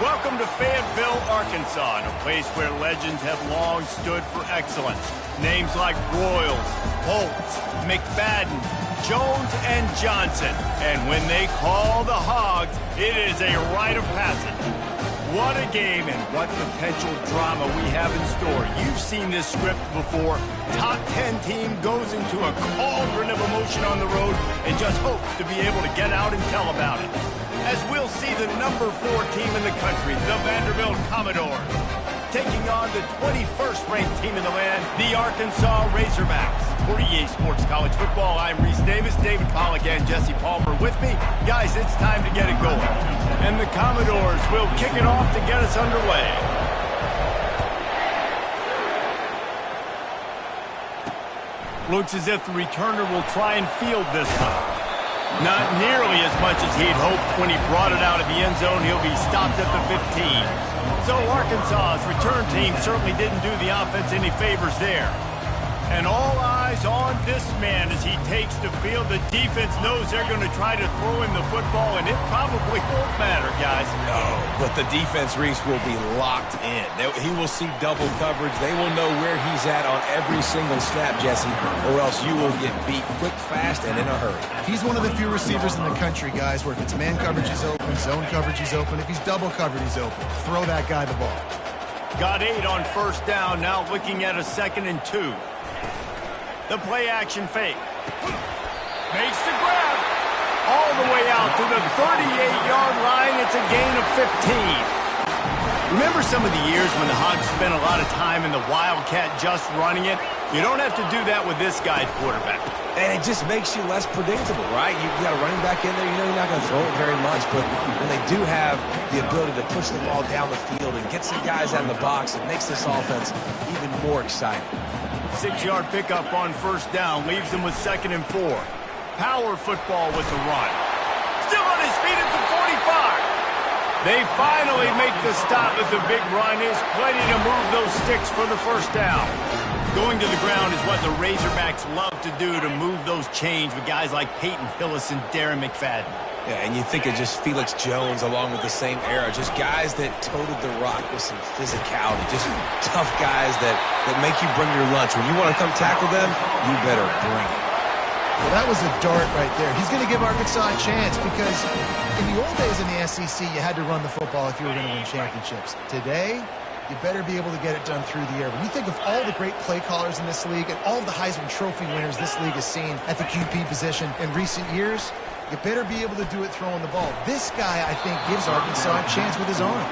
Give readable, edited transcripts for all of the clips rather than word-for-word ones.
Welcome to Fayetteville, Arkansas, a place where legends have long stood for excellence. Names like Royals, Holtz, McFadden, Jones, and Johnson. And when they call the Hogs, it is a rite of passage. What a game and what potential drama we have in store. You've seen this script before. Top 10 team goes into a cauldron of emotion on the road and just hopes to be able to get out and tell about it. As we'll see the number 4 team in the country, the Vanderbilt Commodores, taking on the 21st ranked team in the land, the Arkansas Razorbacks. For EA Sports College Football, I'm Reese Davis, David Pollack, and Jesse Palmer with me. Guys, it's time to get it going. And the Commodores will kick it off to get us underway. Looks as if the returner will try and field this one. Not nearly as much as he'd hoped when he brought it out of the end zone. He'll be stopped at the 15. So Arkansas's return team certainly didn't do the offense any favors there. And all eyes on this man as he takes the field. The defense knows they're going to try to throw him the football, and it probably won't matter, guys. No, but the defense, Reese, will be locked in. He will see double coverage. They will know where he's at on every single snap, Jesse, or else you will get beat quick, fast, and in a hurry. He's one of the few receivers in the country, guys, where if it's man coverage, he's open, zone coverage, he's open. If he's double covered, he's open. Throw that guy the ball. Got 8 on first down, now looking at a 2nd and 2. The play-action fake. Makes the grab. All the way out to the 38-yard line. It's a gain of 15. Remember some of the years when the Hogs spent a lot of time in the Wildcat just running it? You don't have to do that with this guy at quarterback. And it just makes you less predictable, right? You got a running back in there. You know you're not going to throw it very much, but when they do have the ability to push the ball down the field and get some guys out of the box, it makes this offense even more exciting. 6-yard pickup on first down leaves them with 2nd and 4. Power football with the run. Still on his feet at the 45. They finally make the stop at the big run. Is plenty to move those sticks for the first down. Going to the ground is what the Razorbacks love to do, to move those chains with guys like Peyton Hillis and Darren McFadden. Yeah, and you think of just Felix Jones along with the same era. Just guys that toted the rock with some physicality. Just tough guys that make you bring your lunch. When you want to come tackle them, you better bring it. Well, that was a dart right there. He's going to give Arkansas a chance because in the old days in the SEC, you had to run the football if you were going to win championships. Today, you better be able to get it done through the air. When you think of all the great play callers in this league and all of the Heisman Trophy winners this league has seen at the QB position in recent years, you better be able to do it throwing the ball. This guy, I think, gives Arkansas a chance with his arm.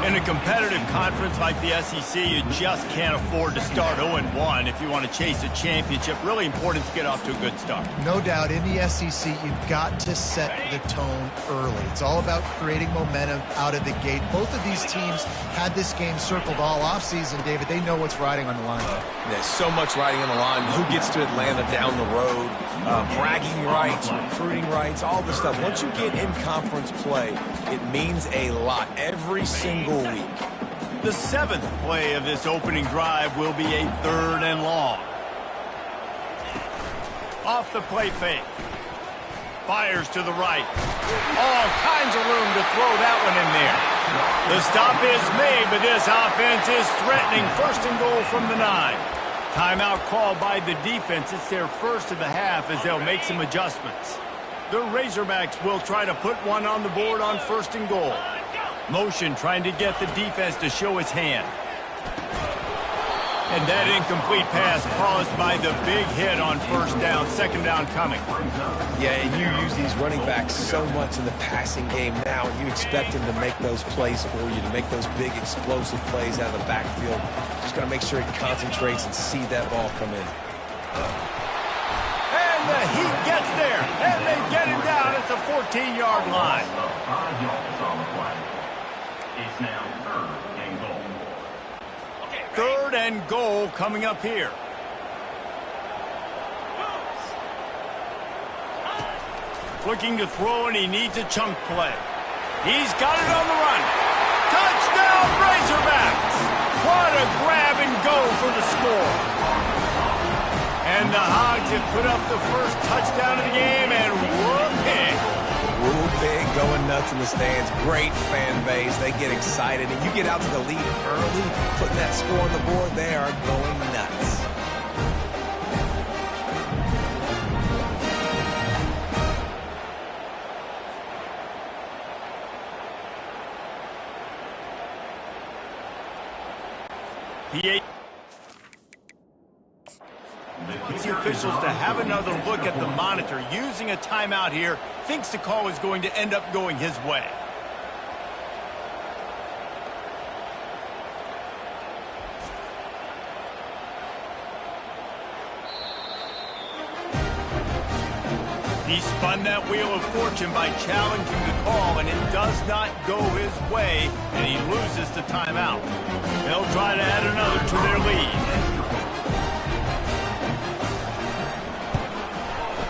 In a competitive conference like the SEC, you just can't afford to start 0-1 if you want to chase a championship. Really important to get off to a good start. No doubt, in the SEC, you've got to set the tone early. It's all about creating momentum out of the gate. Both of these teams had this game circled all offseason, David. They know what's riding on the line. There's so much riding on the line. Who gets to Atlanta down the road? Bragging rights, recruiting rights, all this stuff. Once you get in conference play, it means a lot every single week. The 7th play of this opening drive will be a 3rd and long. Off the play fake. Fires to the right. All kinds of room to throw that one in there. The stop is made, but this offense is threatening. 1st and goal from the 9. Timeout called by the defense. It's their first of the half as they'll make some adjustments. The Razorbacks will try to put one on the board on 1st and goal. Motion trying to get the defense to show his hand. And that incomplete pass caused by the big hit on first down. 2nd down coming. Yeah, and you use these running backs so much in the passing game now, and you expect them to make those plays for you, to make those big explosive plays out of the backfield. Just got to make sure he concentrates and see that ball come in. And the heat gets there, and they get him down at the 14-yard line. It's now 3rd and goal. 3rd and goal coming up here. Looking to throw, and he needs a chunk play. He's got it on the run. Touchdown, Razorbacks! What a grab and go for the score. And the Hogs have put up the first touchdown of the game, and whoopee! Rule big, going nuts in the stands. Great fan base. They get excited. And you get out to the lead early, putting that score on the board, they are going nuts. The officials to have another look at the monitor. Using a timeout here, thinks the call is going to end up going his way. He spun that wheel of fortune by challenging the call, and it does not go his way, and he loses the timeout. They'll try to add another to their lead.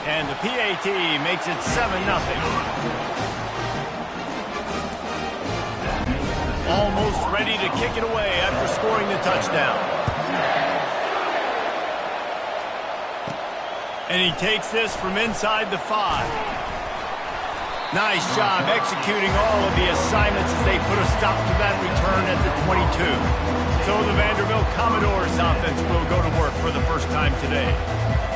And the PAT makes it 7-0. Almost ready to kick it away after scoring the touchdown. And he takes this from inside the 5. Nice job executing all of the assignments as they put a stop to that return at the 22. So the Vanderbilt Commodores offense will go to work for the first time today.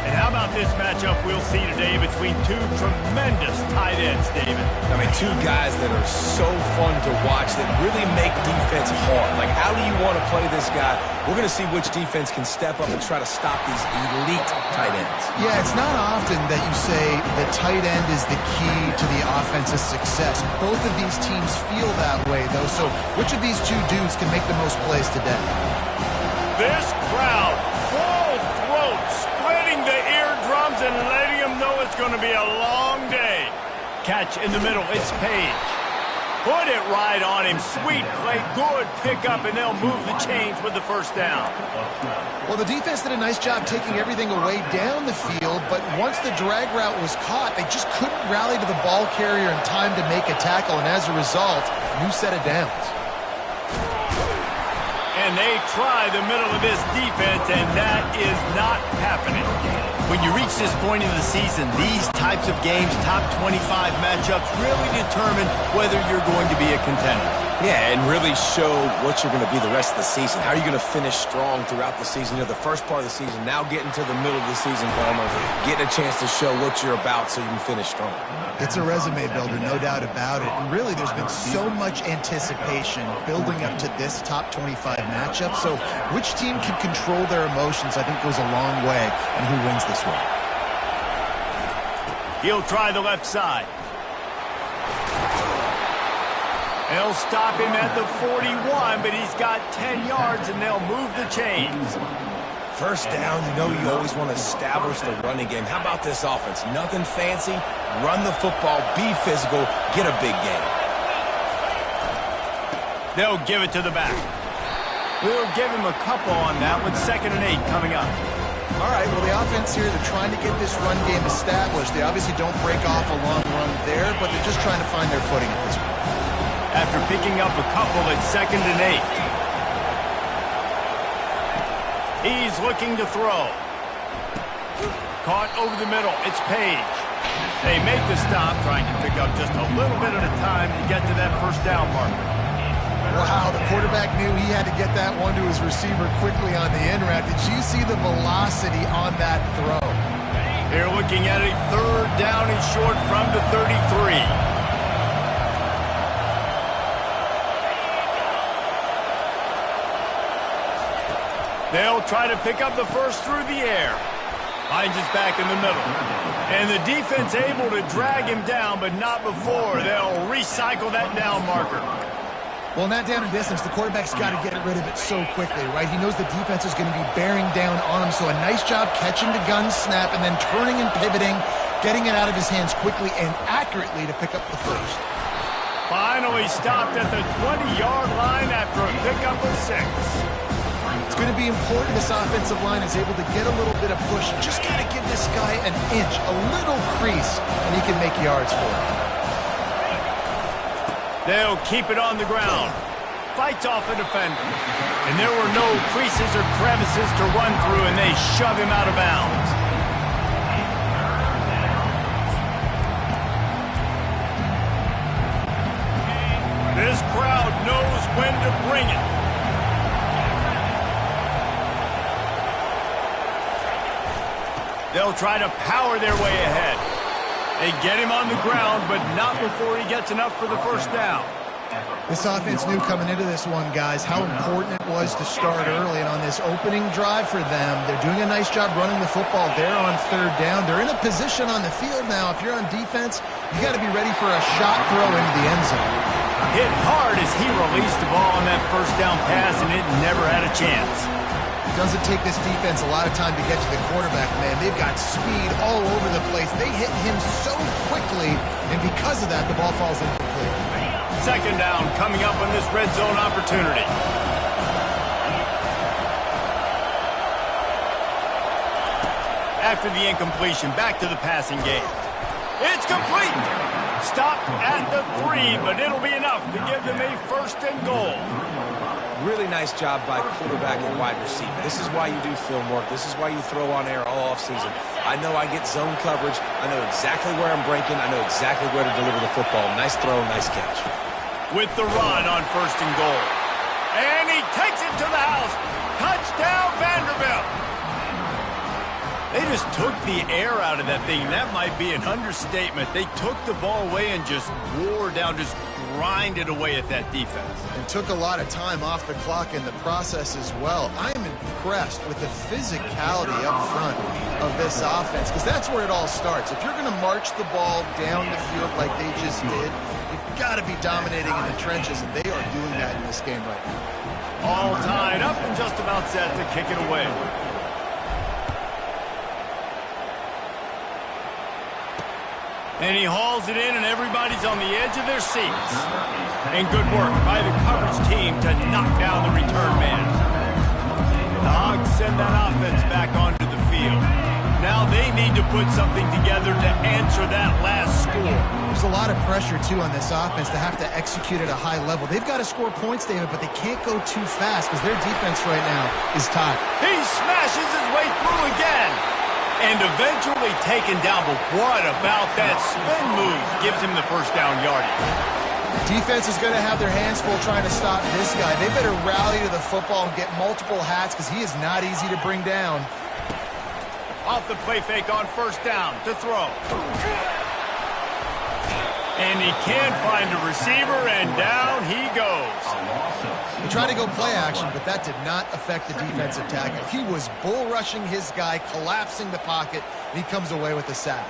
And how about this matchup we'll see today between two tremendous tight ends, David? I mean, two guys that are so fun to watch that really make defense hard. Like, how do you want to play this guy? We're going to see which defense can step up and try to stop these elite tight ends. Yeah, it's not often that you say the tight end is the key to the offense's success. Both of these teams feel that way, though. So which of these two dudes can make the most plays today? This crowd, full throat, splitting the eardrums and letting them know it's going to be a long day. Catch in the middle, it's Page. Put it right on him. Sweet play, good pickup, and they'll move the chains with the first down. Well, the defense did a nice job taking everything away down the field, but once the drag route was caught, they just couldn't rally to the ball carrier in time to make a tackle, and as a result, new set of downs. And they try the middle of this defense, and that is not happening. When you reach this point in the season, these types of games, top 25 matchups, really determine whether you're going to be a contender. Yeah, and really show what you're going to be the rest of the season. How are you going to finish strong throughout the season? You know, the first part of the season, now getting to the middle of the season, Palmer, getting a chance to show what you're about so you can finish strong. It's a resume builder, no doubt about it. And really, there's been so much anticipation building up to this top 25 matchup. So which team can control their emotions, I think, goes a long way in who wins this one. He'll try the left side. They'll stop him at the 41, but he's got 10 yards, and they'll move the chains. First down, you know you always want to establish the running game. How about this offense? Nothing fancy. Run the football, be physical, get a big gain. They'll give it to the back. We'll give him a couple on that with 2nd and 8 coming up. All right, well, the offense here, they're trying to get this run game established. They obviously don't break off a long run there, but they're just trying to find their footing at this point. After picking up a couple at 2nd and 8. He's looking to throw. Caught over the middle. It's Page. They make the stop, trying to pick up just a little bit at a time to get to that first down marker. Wow, the quarterback knew he had to get that one to his receiver quickly on the in route. Did you see the velocity on that throw? They're looking at a 3rd down and short from the 33. They'll try to pick up the first through the air. Finds his back in the middle. And the defense able to drag him down, but not before. They'll recycle that down marker. Well, in that down and distance, the quarterback's got to get rid of it so quickly, right? He knows the defense is going to be bearing down on him, so a nice job catching the gun snap and then turning and pivoting, getting it out of his hands quickly and accurately to pick up the first. Finally stopped at the 20-yard line after a pickup of 6. It's going to be important this offensive line is able to get a little bit of push. Just got to give this guy an inch, a little crease, and he can make yards for it. They'll keep it on the ground. Fights off a defender. And there were no creases or crevices to run through, and they shove him out of bounds. This crowd knows when to bring it. They'll try to power their way ahead. They get him on the ground, but not before he gets enough for the first down. This offense knew coming into this one, guys, how important it was to start early. And on this opening drive for them, they're doing a nice job running the football. They're on third down. They're in a position on the field now. If you're on defense, you got to be ready for a shot throw into the end zone. Hit hard as he released the ball on that first down pass, and it never had a chance. It doesn't take this defense a lot of time to get to the quarterback, man. They've got speed all over the place. They hit him so quickly, and because of that, the ball falls incomplete. Second down coming up on this red zone opportunity. After the incompletion, back to the passing game. It's complete. Stopped at the 3, but it'll be enough to give them a first and goal. Really nice job by quarterback and wide receiver. This is why you do film work. This is why you throw on air all offseason. I know I get zone coverage. I know exactly where I'm breaking. I know exactly where to deliver the football. Nice throw, nice catch. With the run on first and goal. And he takes it to the house. Touchdown, Vanderbilt. They just took the air out of that thing. That might be an understatement. They took the ball away and just wore down, just grinded away at that defense. And took a lot of time off the clock in the process as well. I'm impressed with the physicality up front of this offense, because that's where it all starts. If you're going to march the ball down the field like they just did, you've got to be dominating in the trenches, and they are doing that in this game right now. All tied up and just about set to kick it away. And he hauls it in, and everybody's on the edge of their seats. And good work by the coverage team to knock down the return man. The Hogs send that offense back onto the field. Now they need to put something together to answer that last score. There's a lot of pressure, too, on this offense to have to execute at a high level. They've got to score points, David, but they can't go too fast because their defense right now is tied. He smashes his way through again. And eventually taken down, but what about that spin move gives him the first down yardage? Defense is going to have their hands full trying to stop this guy. They better rally to the football and get multiple hats because he is not easy to bring down. Off the play fake on first down to throw. And he can't find a receiver, and down he goes. He tried to go play action, but that did not affect the defensive tackle. He was bull rushing his guy, collapsing the pocket, and he comes away with a sack.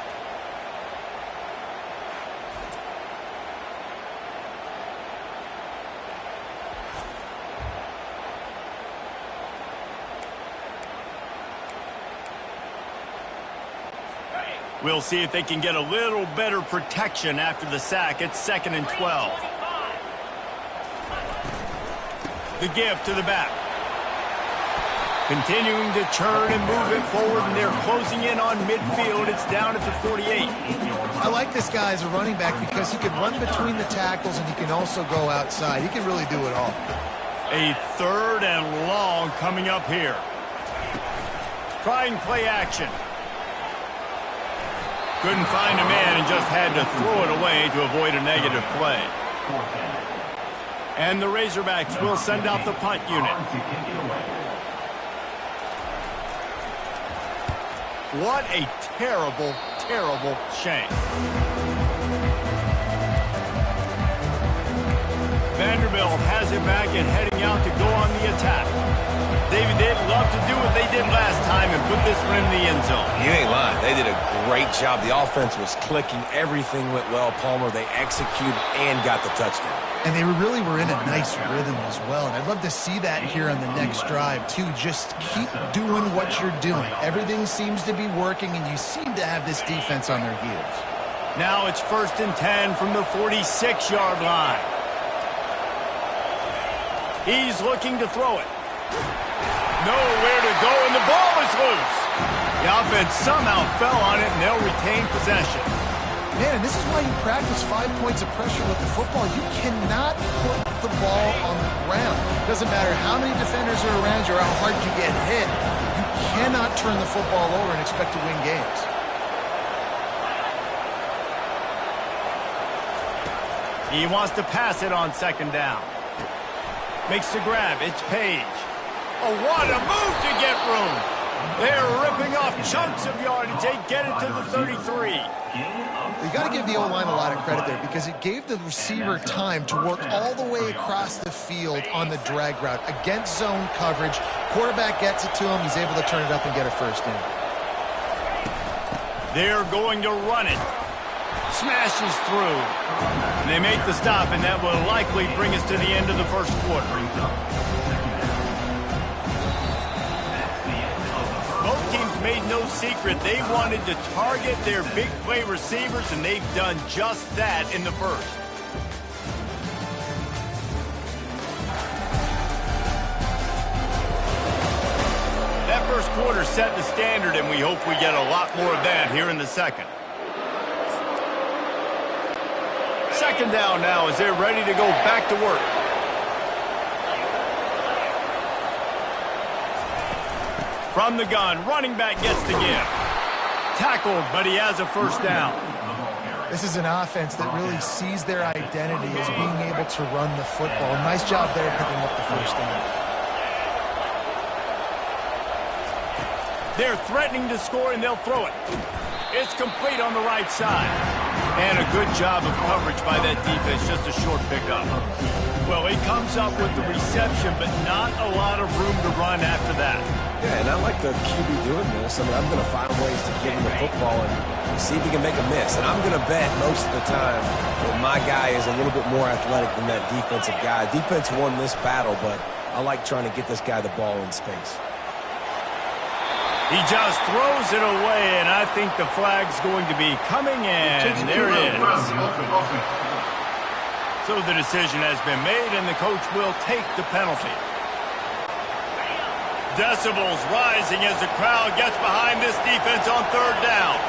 We'll see if they can get a little better protection after the sack. It's 2nd and 12. The give to the back. Continuing to churn and move it forward, and they're closing in on midfield. It's down at the 48. I like this guy as a running back because he can run between the tackles and he can also go outside. He can really do it all. A 3rd and long coming up here. Trying play action. Couldn't find a man and just had to throw it away to avoid a negative play. And the Razorbacks will send out the punt unit. What a terrible, terrible shame. Vanderbilt has it back and heading out to go on the attack. David, they'd love to do what they did last time and put this one in the end zone. You ain't lying. They did a great job. The offense was clicking. Everything went well, Palmer. They executed and got the touchdown. And they really were in a nice rhythm as well. And I'd love to see that here on the next drive, too. Just keep doing what you're doing. Everything seems to be working, and you seem to have this defense on their heels. Now it's 1st and 10 from the 46-yard line. He's looking to throw it. Nowhere to go, and the ball is loose. The offense somehow fell on it, and they'll retain possession. Man, and this is why you practice 5 points of pressure with the football. You cannot put the ball on the ground. Doesn't matter how many defenders are around you or how hard you get hit. You cannot turn the football over and expect to win games. He wants to pass it on second down. Makes the grab. It's Page. Oh, what a move to get room. They're ripping off chunks of yardage. They get it to the 33. You got to give the O-line a lot of credit there because it gave the receiver time to work all the way across the field on the drag route against zone coverage. Quarterback gets it to him. He's able to turn it up and get a first down. They're going to run it. Smashes through. They make the stop, and that will likely bring us to the end of the first quarter. Both teams made no secret they wanted to target their big play receivers, and they've done just that in the first. That first quarter set the standard, and we hope we get a lot more of that here in the second. Second down now as they're ready to go back to work. From the gun, running back gets the give. Tackled, but he has a first down. This is an offense that really sees their identity as being able to run the football. Nice job there picking up the first down. They're threatening to score, and they'll throw it. It's complete on the right side. And a good job of coverage by that defense, just a short pickup. Well, he comes up with the reception, but not a lot of room to run after that. Yeah, and I like the QB doing this. I mean, I'm going to find ways to give him the football and see if he can make a miss. And I'm going to bet most of the time that my guy is a little bit more athletic than that defensive guy. Defense won this battle, but I like trying to get this guy the ball in space. He just throws it away, and I think the flag's going to be coming, and there it is. So the decision has been made, and the coach will take the penalty. Decibels rising as the crowd gets behind this defense on third down.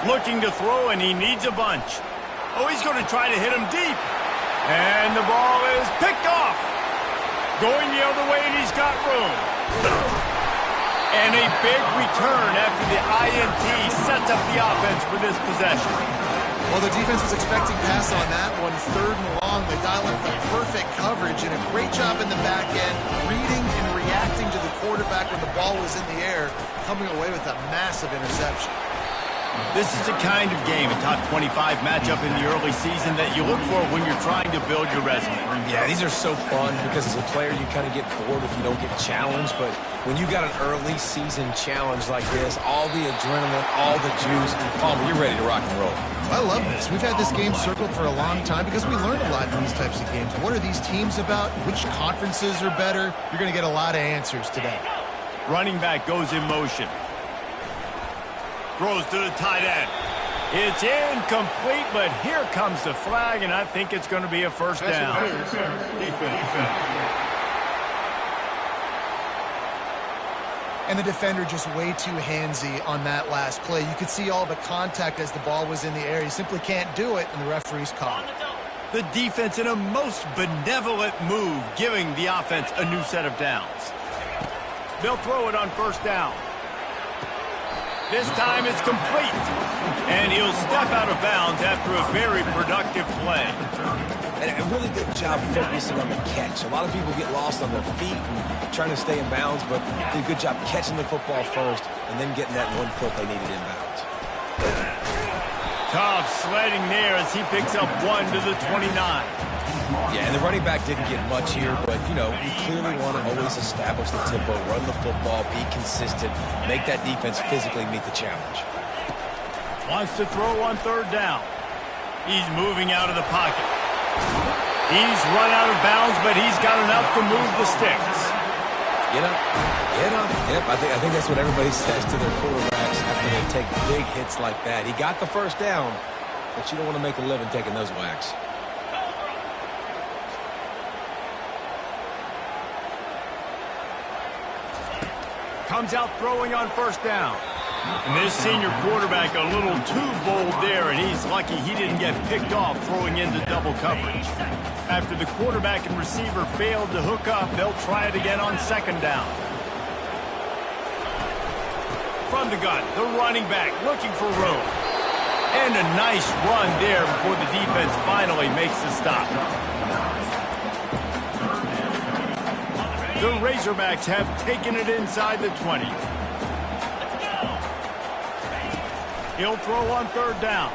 Looking to throw, and he needs a bunch. Oh, he's going to try to hit him deep. And the ball is picked off. Going the other way, and he's got room. And a big return after the INT sets up the offense for this possession. Well, the defense was expecting pass on that one. Third and long. They dial up the perfect coverage and a great job in the back end, reading and reacting to the quarterback when the ball was in the air, coming away with a massive interception. This is the kind of game, a top 25 matchup in the early season that you look for when you're trying to build your resume. Yeah, these are so fun because as a player you kind of get bored if you don't get challenged, but when you got an early season challenge like this, all the adrenaline, all the juice, Palmer, you're ready to rock and roll. I love this. We've had this game circled for a long time because we learned a lot in these types of games. What are these teams about? Which conferences are better? You're going to get a lot of answers today. Running back goes in motion. Throws to the tight end. It's incomplete, but here comes the flag, and I think it's going to be a first down. And the defender just way too handsy on that last play. You could see all the contact as the ball was in the air. You simply can't do it, and the referee's called. The defense in a most benevolent move, giving the offense a new set of downs. They'll throw it on first down. This time it's complete, and he'll step out of bounds after a very productive play. And a really good job focusing on the catch. A lot of people get lost on their feet and trying to stay in bounds, but did a good job catching the football first and then getting that 1 foot they needed inbounds. Tough sledding there as he picks up 1 to the 29. Yeah, and the running back didn't get much here, but, you know, you clearly want to always establish the tempo, run the football, be consistent, make that defense physically meet the challenge. Wants to throw on third down. He's moving out of the pocket. He's run out of bounds, but he's got enough to move the sticks. Get up, get up. Yep, I think that's what everybody says to their quarterbacks after they take big hits like that. He got the first down, but you don't want to make a living taking those whacks. Comes out throwing on first down. And this senior quarterback a little too bold there, and he's lucky he didn't get picked off throwing into double coverage. After the quarterback and receiver failed to hook up, they'll try it again on second down. from the gun. The running back looking for room. And a nice run there before the defense finally makes the stop. The Razorbacks have taken it inside the 20. He'll throw on third down.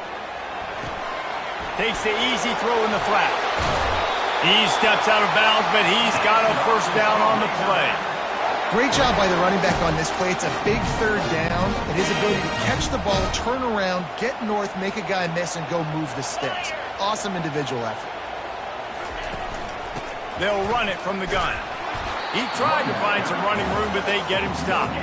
Takes the easy throw in the flat. He steps out of bounds, but he's got a first down on the play. Great job by the running back on this play. It's a big third down, and his ability to catch the ball, turn around, get north, make a guy miss, and go move the sticks. Awesome individual effort. They'll run it from the gun. He tried to find some running room, but they get him stopped.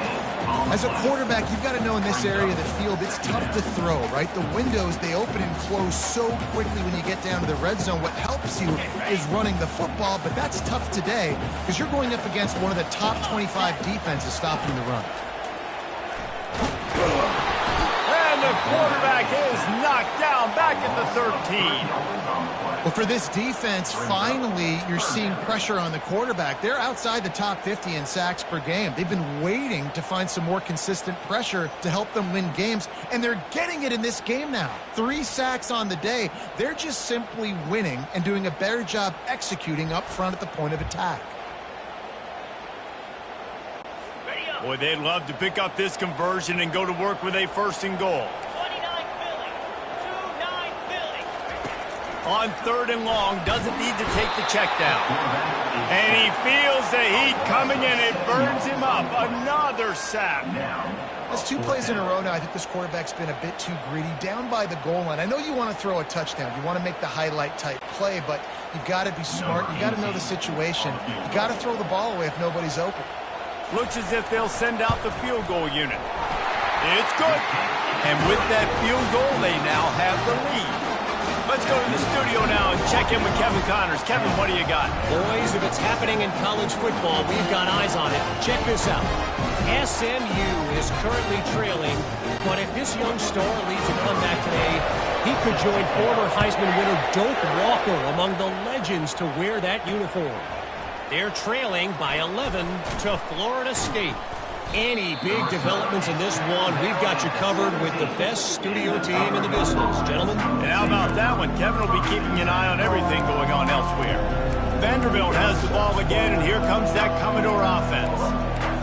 As a quarterback, you've got to know in this area of the field, it's tough to throw, right? The windows, they open and close so quickly when you get down to the red zone. What helps you is running the football, but that's tough today because you're going up against one of the top 25 defenses stopping the run. And the quarterback is knocked down back at the 13. Well, for this defense, finally, you're seeing pressure on the quarterback. They're outside the top 50 in sacks per game. They've been waiting to find some more consistent pressure to help them win games, and they're getting it in this game now. 3 sacks on the day. They're just simply winning and doing a better job executing up front at the point of attack. Boy, they'd love to pick up this conversion and go to work with a first and goal. On third and long, doesn't need to take the check down. And he feels the heat coming in. It burns him up. Another sack. That's 2 plays in a row now. I think this quarterback's been a bit too greedy. Down by the goal line. I know you want to throw a touchdown. You want to make the highlight type play, but you've got to be smart. You've got to know the situation. You've got to throw the ball away if nobody's open. Looks as if they'll send out the field goal unit. It's good. And with that field goal, they now have the lead. Let's go to the studio now and check in with Kevin Connors. Kevin, what do you got? Boys, if it's happening in college football, we've got eyes on it. Check this out. SMU is currently trailing, but if this young star leads a comeback today, he could join former Heisman winner Doak Walker among the legends to wear that uniform. They're trailing by 11 to Florida State. Any big developments in this one, we've got you covered with the best studio team in the business, gentlemen. And how about that one? Kevin will be keeping an eye on everything going on elsewhere. Vanderbilt has the ball again, and here comes that Commodore offense.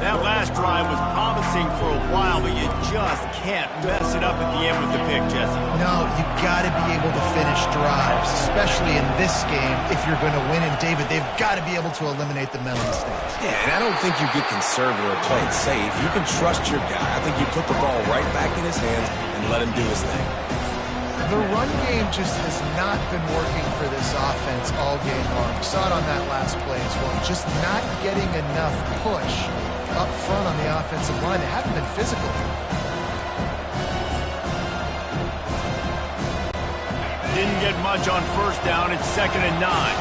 That last drive was promising for a while, but you just can't mess it up at the end with the pick, Jesse. No, you got to be able to finish drives, especially in this game if you're going to win. And, David, they've got to be able to eliminate the mental mistakes. Yeah, and I don't think you get conservative or play it safe. You can trust your guy. I think you put the ball right back in his hands and let him do his thing. The run game just has not been working for this offense all game long. We saw it on that last play as well. Just not getting enough push up front on the offensive line. They haven't been physical. Didn't get much on first down. It's 2nd and 9.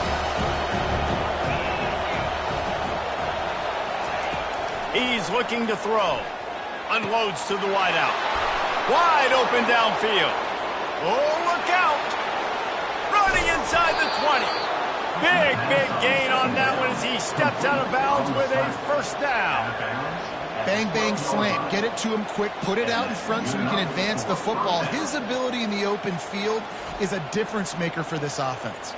He's looking to throw. Unloads to the wideout. Wide open downfield. Oh, look out. Running inside the 20. Big gain on that one as he steps out of bounds with a first down. Bang, bang, slant. Get it to him quick. Put it out in front so he can advance the football. His ability in the open field is a difference maker for this offense.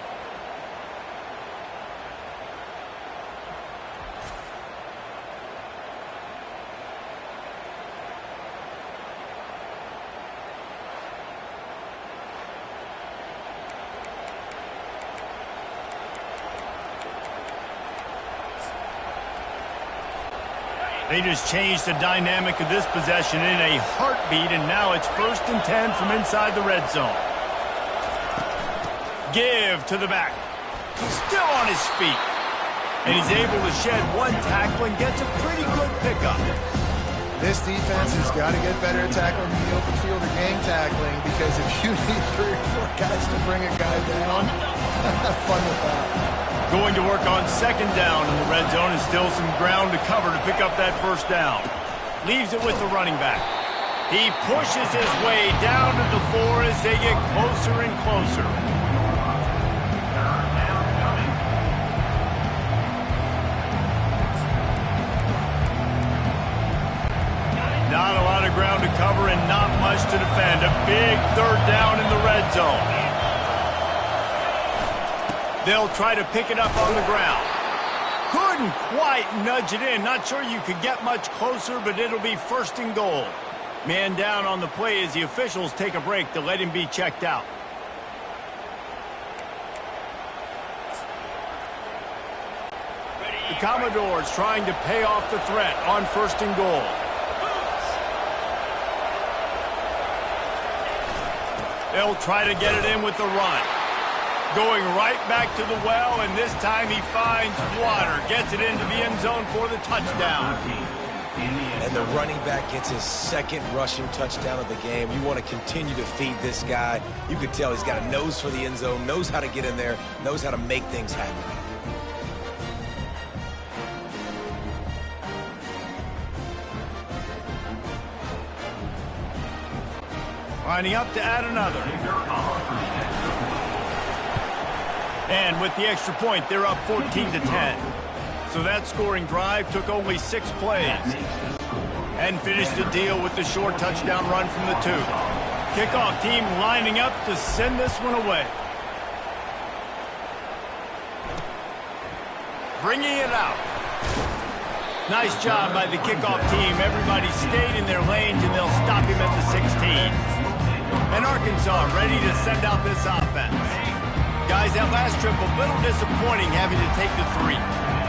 They just changed the dynamic of this possession in a heartbeat, and now it's 1st and 10 from inside the red zone. Give to the back. He's still on his feet. And he's able to shed one tackle and gets a pretty good pickup. This defense has got to get better at tackling in the open field or gang tackling, because if you need 3 or 4 guys to bring a guy down, have fun with that. Going to work on 2nd down in the red zone, and still some ground to cover to pick up that first down. Leaves it with the running back. He pushes his way down to the 4 as they get closer and closer. Not a lot of ground to defend. A big third down in the red zone. They'll try to pick it up on the ground. Couldn't quite nudge it in. Not sure you could get much closer, but it'll be 1st and goal. Man down on the play as the officials take a break to let him be checked out. The Commodores trying to pay off the threat on 1st and goal. They'll try to get it in with the run. Going right back to the well, and this time he finds water. Gets it into the end zone for the touchdown. And the running back gets his 2nd rushing touchdown of the game. You want to continue to feed this guy. You could tell he's got a nose for the end zone, knows how to get in there, knows how to make things happen. Lining up to add another. And with the extra point, they're up 14-10. So that scoring drive took only 6 plays. And finished the deal with the short touchdown run from the 2. Kickoff team lining up to send this one away. Bringing it out. Nice job by the kickoff team. Everybody stayed in their lanes, and they'll stop him at the 16. And Arkansas ready to send out this offense. Guys, that last trip a little disappointing having to take the 3.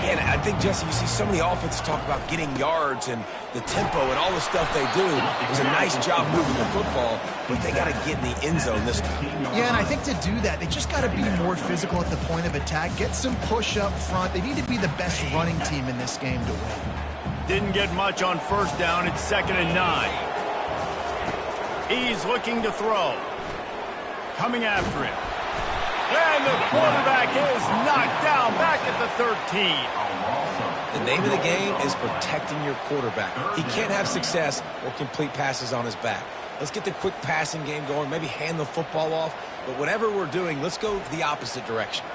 And I think, Jesse, you see so many offenses talk about getting yards and the tempo and all the stuff they do. It was a nice job moving the football, but they got to get in the end zone this time. Yeah, and I think to do that, they just got to be more physical at the point of attack, get some push up front. They need to be the best running team in this game to win. Didn't get much on 1st down. It's 2nd and 9. He's looking to throw. Coming after him. And the quarterback is knocked down back at the 13. The name of the game is protecting your quarterback. He can't have success or complete passes on his back. Let's get the quick passing game going, maybe hand the football off. But whatever we're doing, let's go the opposite direction.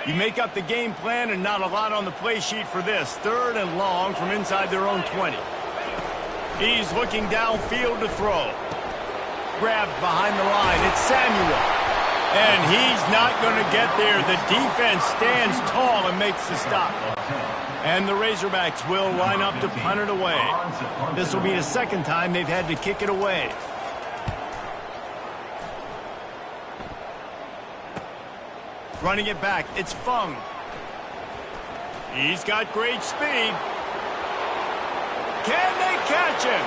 You make up the game plan and not a lot on the play sheet for this. 3rd and long from inside their own 20. He's looking downfield to throw. Grabbed behind the line. It's Samuel. And he's not going to get there. The defense stands tall and makes the stop. And the Razorbacks will line up to punt it away. This will be the 2nd time they've had to kick it away. Running it back, it's Fung. He's got great speed. Can they catch him?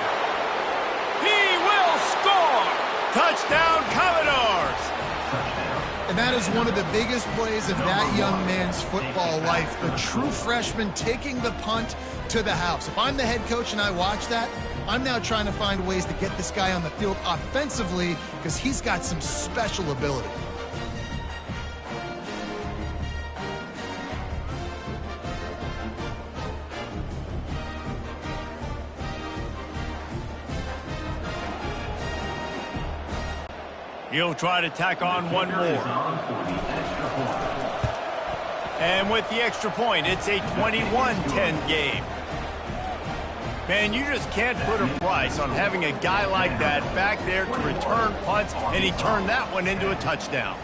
He will score! Touchdown, Commodores! And that is one of the biggest plays of that young man's football life. The true freshman taking the punt to the house. If I'm the head coach and I watch that, I'm now trying to find ways to get this guy on the field offensively because he's got some special ability. He'll try to tack on one more. And with the extra point, it's a 21-10 game. Man, you just can't put a price on having a guy like that back there to return punts, and he turned that one into a touchdown.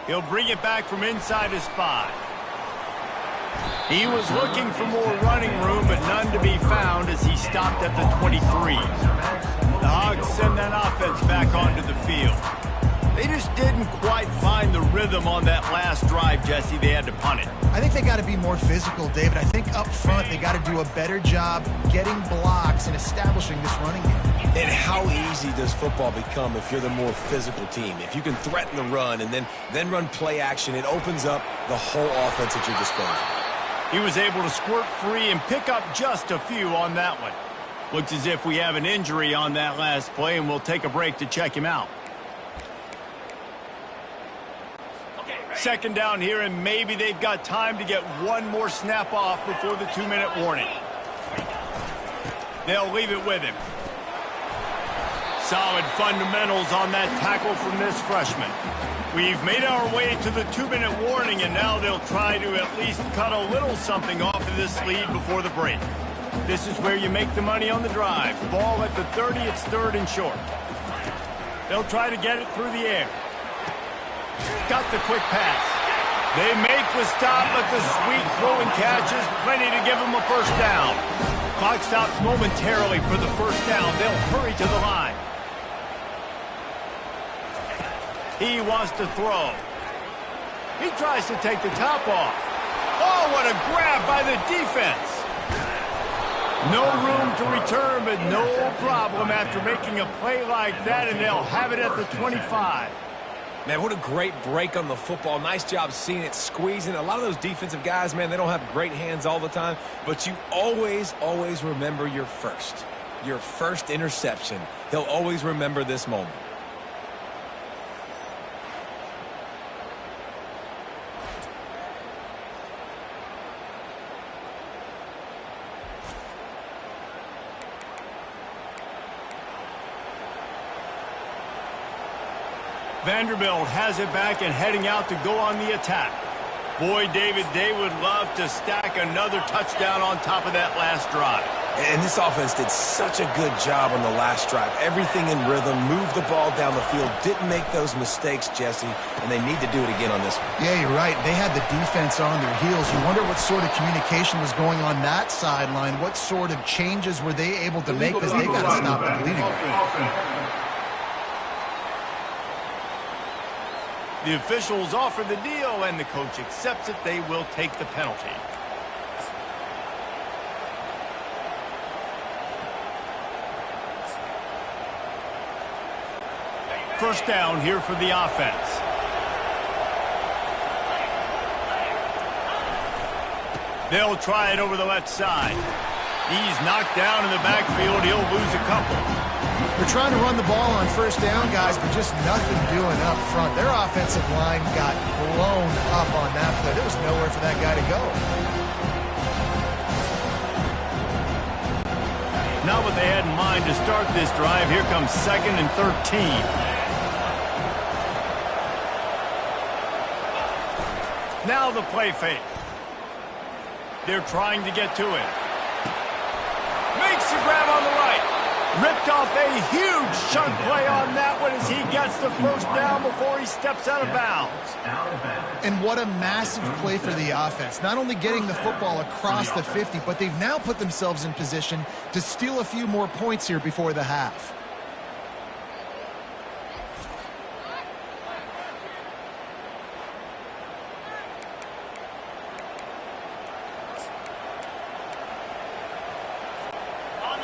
He'll bring it back from inside his 5. He was looking for more running room, but none to be found as he stopped at the 23. The Hogs send that offense back onto the field. They just didn't quite find the rhythm on that last drive, Jesse. They had to punt it. I think they got to be more physical, David. I think up front they got to do a better job getting blocks and establishing this running game. And how easy does football become if you're the more physical team? If you can threaten the run and then run play action, it opens up the whole offense at your disposal. He was able to squirt free and pick up just a few on that one. Looks as if we have an injury on that last play, and we'll take a break to check him out. Second down here, and maybe they've got time to get one more snap off before the 2-minute warning. They'll leave it with him. Solid fundamentals on that tackle from this freshman. We've made our way to the 2-minute warning, and now they'll try to at least cut a little something off of this lead before the break. This is where you make the money on the drive. Ball at the 30, it's third and short. They'll try to get it through the air. Got the quick pass. They make the stop, but the sweet throwing catch is plenty to give them a first down. Clock stops momentarily for the first down. They'll hurry to the line. He wants to throw. He tries to take the top off. Oh, what a grab by the defense. No room to return, but no problem after making a play like that, and they'll have it at the 25. Man, what a great break on the football. Nice job seeing it, squeezing. A lot of those defensive guys, man, they don't have great hands all the time, but you always, always remember your first interception. He'll always remember this moment. Vanderbilt has it back and heading out to go on the attack. Boy, David, they would love to stack another touchdown on top of that last drive. And this offense did such a good job on the last drive. Everything in rhythm, moved the ball down the field, didn't make those mistakes, Jesse, and they need to do it again on this one. Yeah, you're right. They had the defense on their heels. You wonder what sort of communication was going on that sideline. What sort of changes were they able to make, because they got to stop the bleeding. The officials offer the deal, and the coach accepts it. They will take the penalty. First down here for the offense. They'll try it over the left side. He's knocked down in the backfield. He'll lose a couple. They're trying to run the ball on first down, guys, but just nothing doing up front. Their offensive line got blown up on that play. There was nowhere for that guy to go. Not what they had in mind to start this drive. Here comes 2nd and 13. Now the play fake. They're trying to get to it. Makes the grab on the right. Ripped off a huge chunk play on that one as he gets the first down before he steps out of bounds. And what a massive play for the offense. Not only getting the football across the 50, but they've now put themselves in position to steal a few more points here before the half.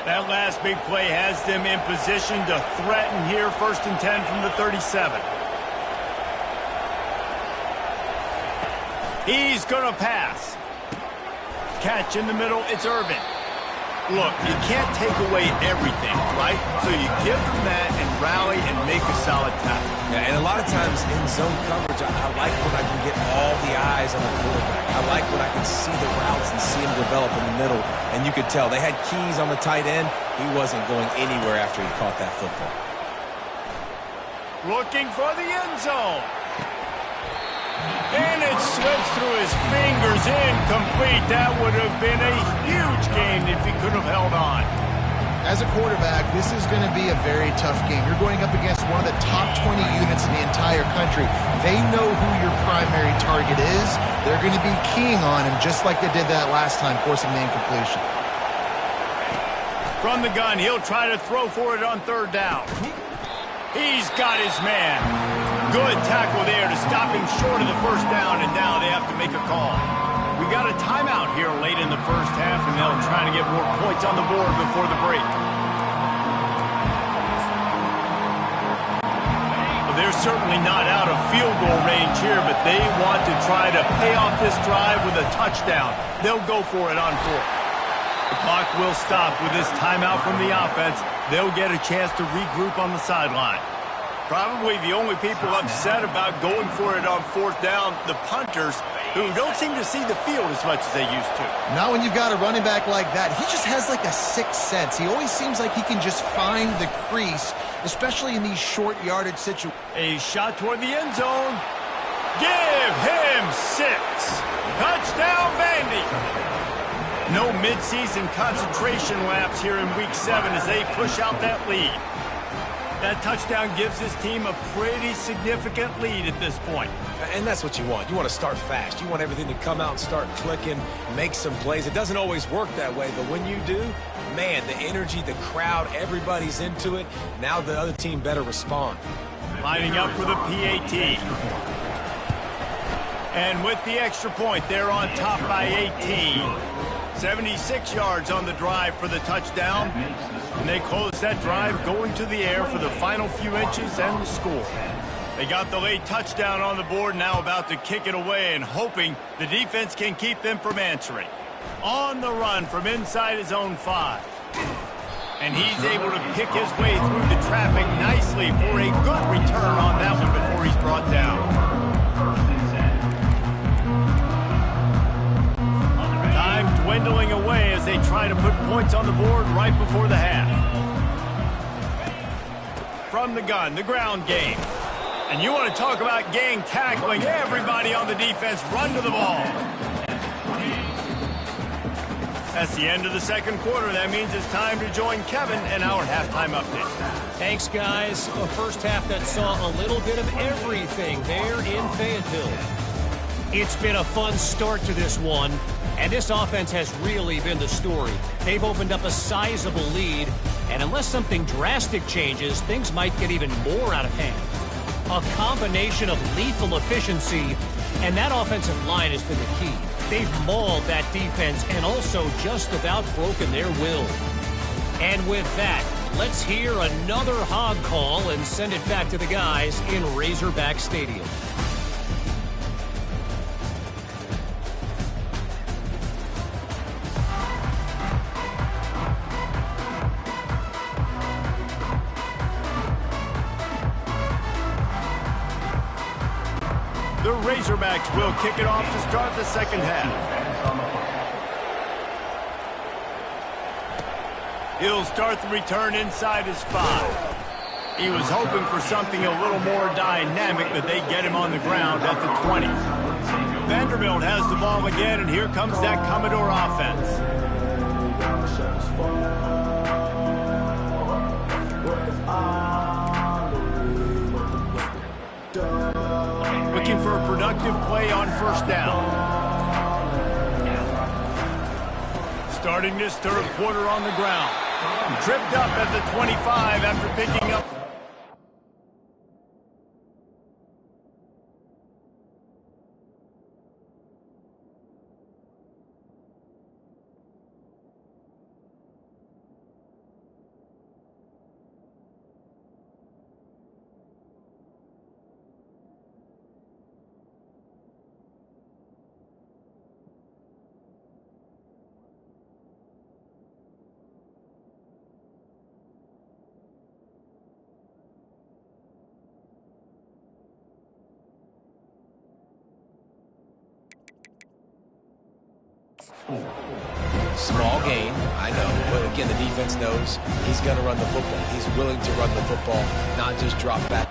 That last big play has them in position to threaten here. 1st and 10 from the 37. He's going to pass. Catch in the middle. It's Irvin. Look, you can't take away everything, right? So you give them that and rally and make a solid tackle. Yeah, and a lot of times in zone coverage, I like when I can get all the eyes on the quarterback. I like when I can see the routes and see him develop in the middle. And you could tell they had keys on the tight end. He wasn't going anywhere after he caught that football. Looking for the end zone. And it slips through his fingers, incomplete. That would have been a huge game if he could have held on. As a quarterback, this is going to be a very tough game. You're going up against one of the top 20 units in the entire country. They know who your primary target is. They're going to be keying on him just like they did that last time, forcing the incompletion. From the gun, he'll try to throw for it on 3rd down. He's got his man. Good tackle there to stop him short of the first down, and now they have to make a call. We got a timeout here late in the first half, and they'll try to get more points on the board before the break. Well, they're certainly not out of field goal range here, but they want to try to pay off this drive with a touchdown. They'll go for it on 4th. The clock will stop with this timeout from the offense. They'll get a chance to regroup on the sideline. Probably the only people upset about going for it on fourth down, the punters, who don't seem to see the field as much as they used to. Now when you've got a running back like that, he just has like a sixth sense. He always seems like he can just find the crease, especially in these short yardage situations. A shot toward the end zone. Give him 6. Touchdown, Vandy. No midseason concentration laps here in Week 7 as they push out that lead. That touchdown gives his team a pretty significant lead at this point. And that's what you want. You want to start fast. You want everything to come out and start clicking, make some plays. It doesn't always work that way, but when you do, man, the energy, the crowd, everybody's into it. Now the other team better respond. Lining up for the PAT. And with the extra point, they're on top by 18. 76 yards on the drive for the touchdown. And they close that drive going to the air for the final few inches and the score. They got the late touchdown on the board, now about to kick it away and hoping the defense can keep them from answering. On the run from inside his own 5. And he's able to pick his way through the traffic nicely for a good return on that one before he's brought down. Time dwindling away as they try to put points on the board right before the half. From the gun, the ground game. And you want to talk about gang tackling. Everybody on the defense run to the ball. That's the end of the second quarter. That means it's time to join Kevin and our halftime update. Thanks, guys. A first half that saw a little bit of everything there in Fayetteville. It's been a fun start to this one, and this offense has really been the story. They've opened up a sizable lead, and unless something drastic changes, things might get even more out of hand. A combination of lethal efficiency, and that offensive line has been the key. They've mauled that defense and also just about broken their will. And with that, let's hear another hog call and send it back to the guys in Razorback Stadium. The Razorbacks will kick it off to start the second half. He'll start the return inside his 5. He was hoping for something a little more dynamic, but they get him on the ground at the 20. Vanderbilt has the ball again, and here comes that Commodore offense. Looking for a productive play on first down. Starting this third quarter on the ground. Tripped up at the 25 after picking up. Small gain, I know, but again, the defense knows he's going to run the football. He's willing to run the football, not just drop back.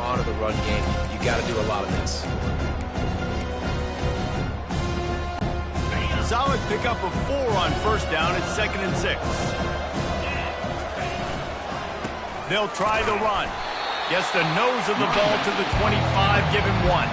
honor the run game, you got to do a lot of this. Solid pickup of 4 on first down at 2nd and 6. They'll try the run. Gets the nose of the ball to the 25, give him 1.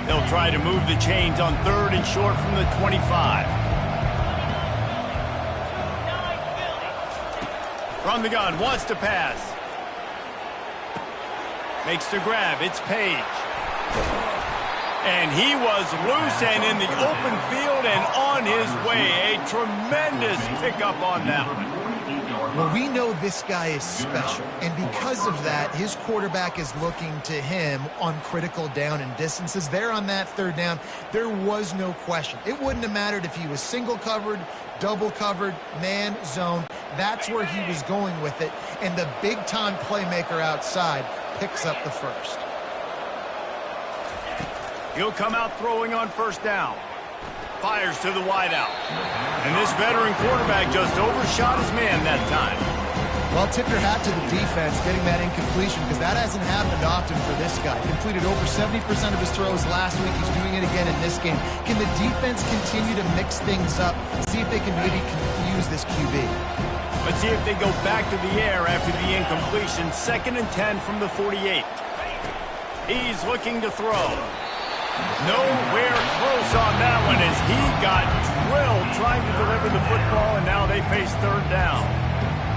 They'll try to move the chains on 3rd and short from the 25. From the gun, wants to pass. Makes the grab, it's Page. And he was loose and in the open field and on his way. A tremendous pickup on that one. Well, we know this guy is special, and because of that, his quarterback is looking to him on critical down and distances. There on that 3rd down, there was no question. It wouldn't have mattered if he was single covered, double covered, man, zone. That's where he was going with it, and the big-time playmaker outside picks up the first. He'll come out throwing on 1st down. Fires to the wideout. And this veteran quarterback just overshot his man that time. Well, tip your hat to the defense getting that incompletion, because that hasn't happened often for this guy. Completed over 70% of his throws last week. He's doing it again in this game. Can the defense continue to mix things up, see if they can maybe confuse this QB? Let's see if they go back to the air after the incompletion. 2nd and 10 from the 48. He's looking to throw. Nowhere close on that one as he got drilled trying to deliver the football, and now they face 3rd down.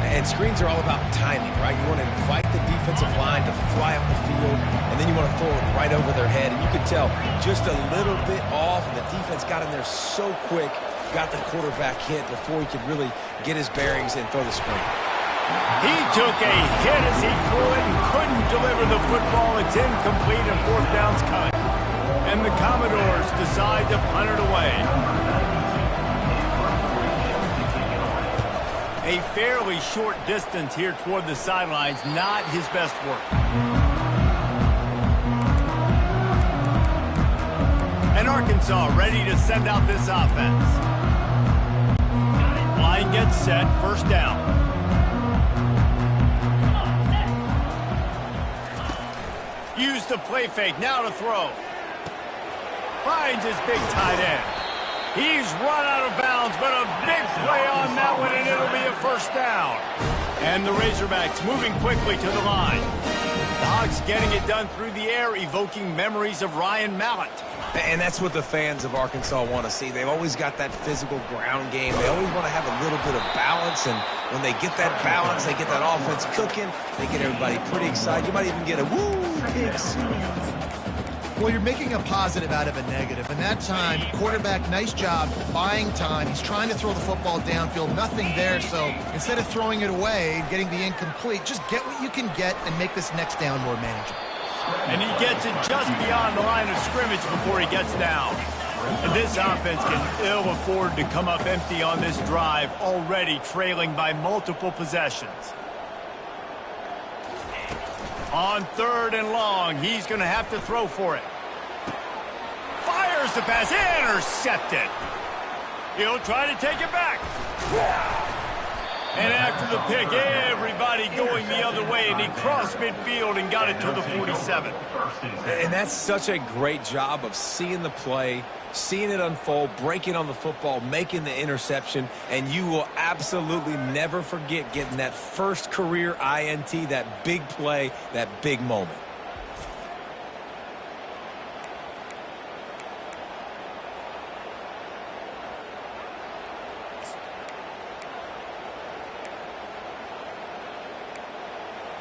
And screens are all about timing, right? You want to invite the defensive line to fly up the field, and then you want to throw it right over their head. And you could tell just a little bit off, and the defense got in there so quick, got the quarterback hit before he could really get his bearings and throw the screen. He took a hit as he threw it and couldn't deliver the football. It's incomplete, and 4th down's coming. And the Commodores decide to punt it away. A fairly short distance here toward the sidelines, not his best work. And Arkansas ready to send out this offense. Line gets set, 1st down. Use the play fake, now to throw. Finds his big tight end. He's run out of bounds, but a big play on that one, and it'll be a 1st down. And the Razorbacks moving quickly to the line. The Hawks getting it done through the air, evoking memories of Ryan Mallett. And that's what the fans of Arkansas want to see. They've always got that physical ground game. They always want to have a little bit of balance, and when they get that balance, they get that offense cooking, they get everybody pretty excited. You might even get a woo, picks. Well, you're making a positive out of a negative. And that time, quarterback, nice job buying time. He's trying to throw the football downfield. Nothing there. So instead of throwing it away, getting the incomplete, just get what you can get and make this next down more manageable. And he gets it just beyond the line of scrimmage before he gets down. And this offense can ill afford to come up empty on this drive, already trailing by multiple possessions. On 3rd and long, he's going to have to throw for it. Fires the pass, intercepted. He'll try to take it back. And after the pick, everybody going the other way, and he crossed midfield and got it to the 47. And that's such a great job of seeing the play, seeing it unfold, breaking on the football, making the interception, and you will absolutely never forget getting that first career INT, that big play, that big moment.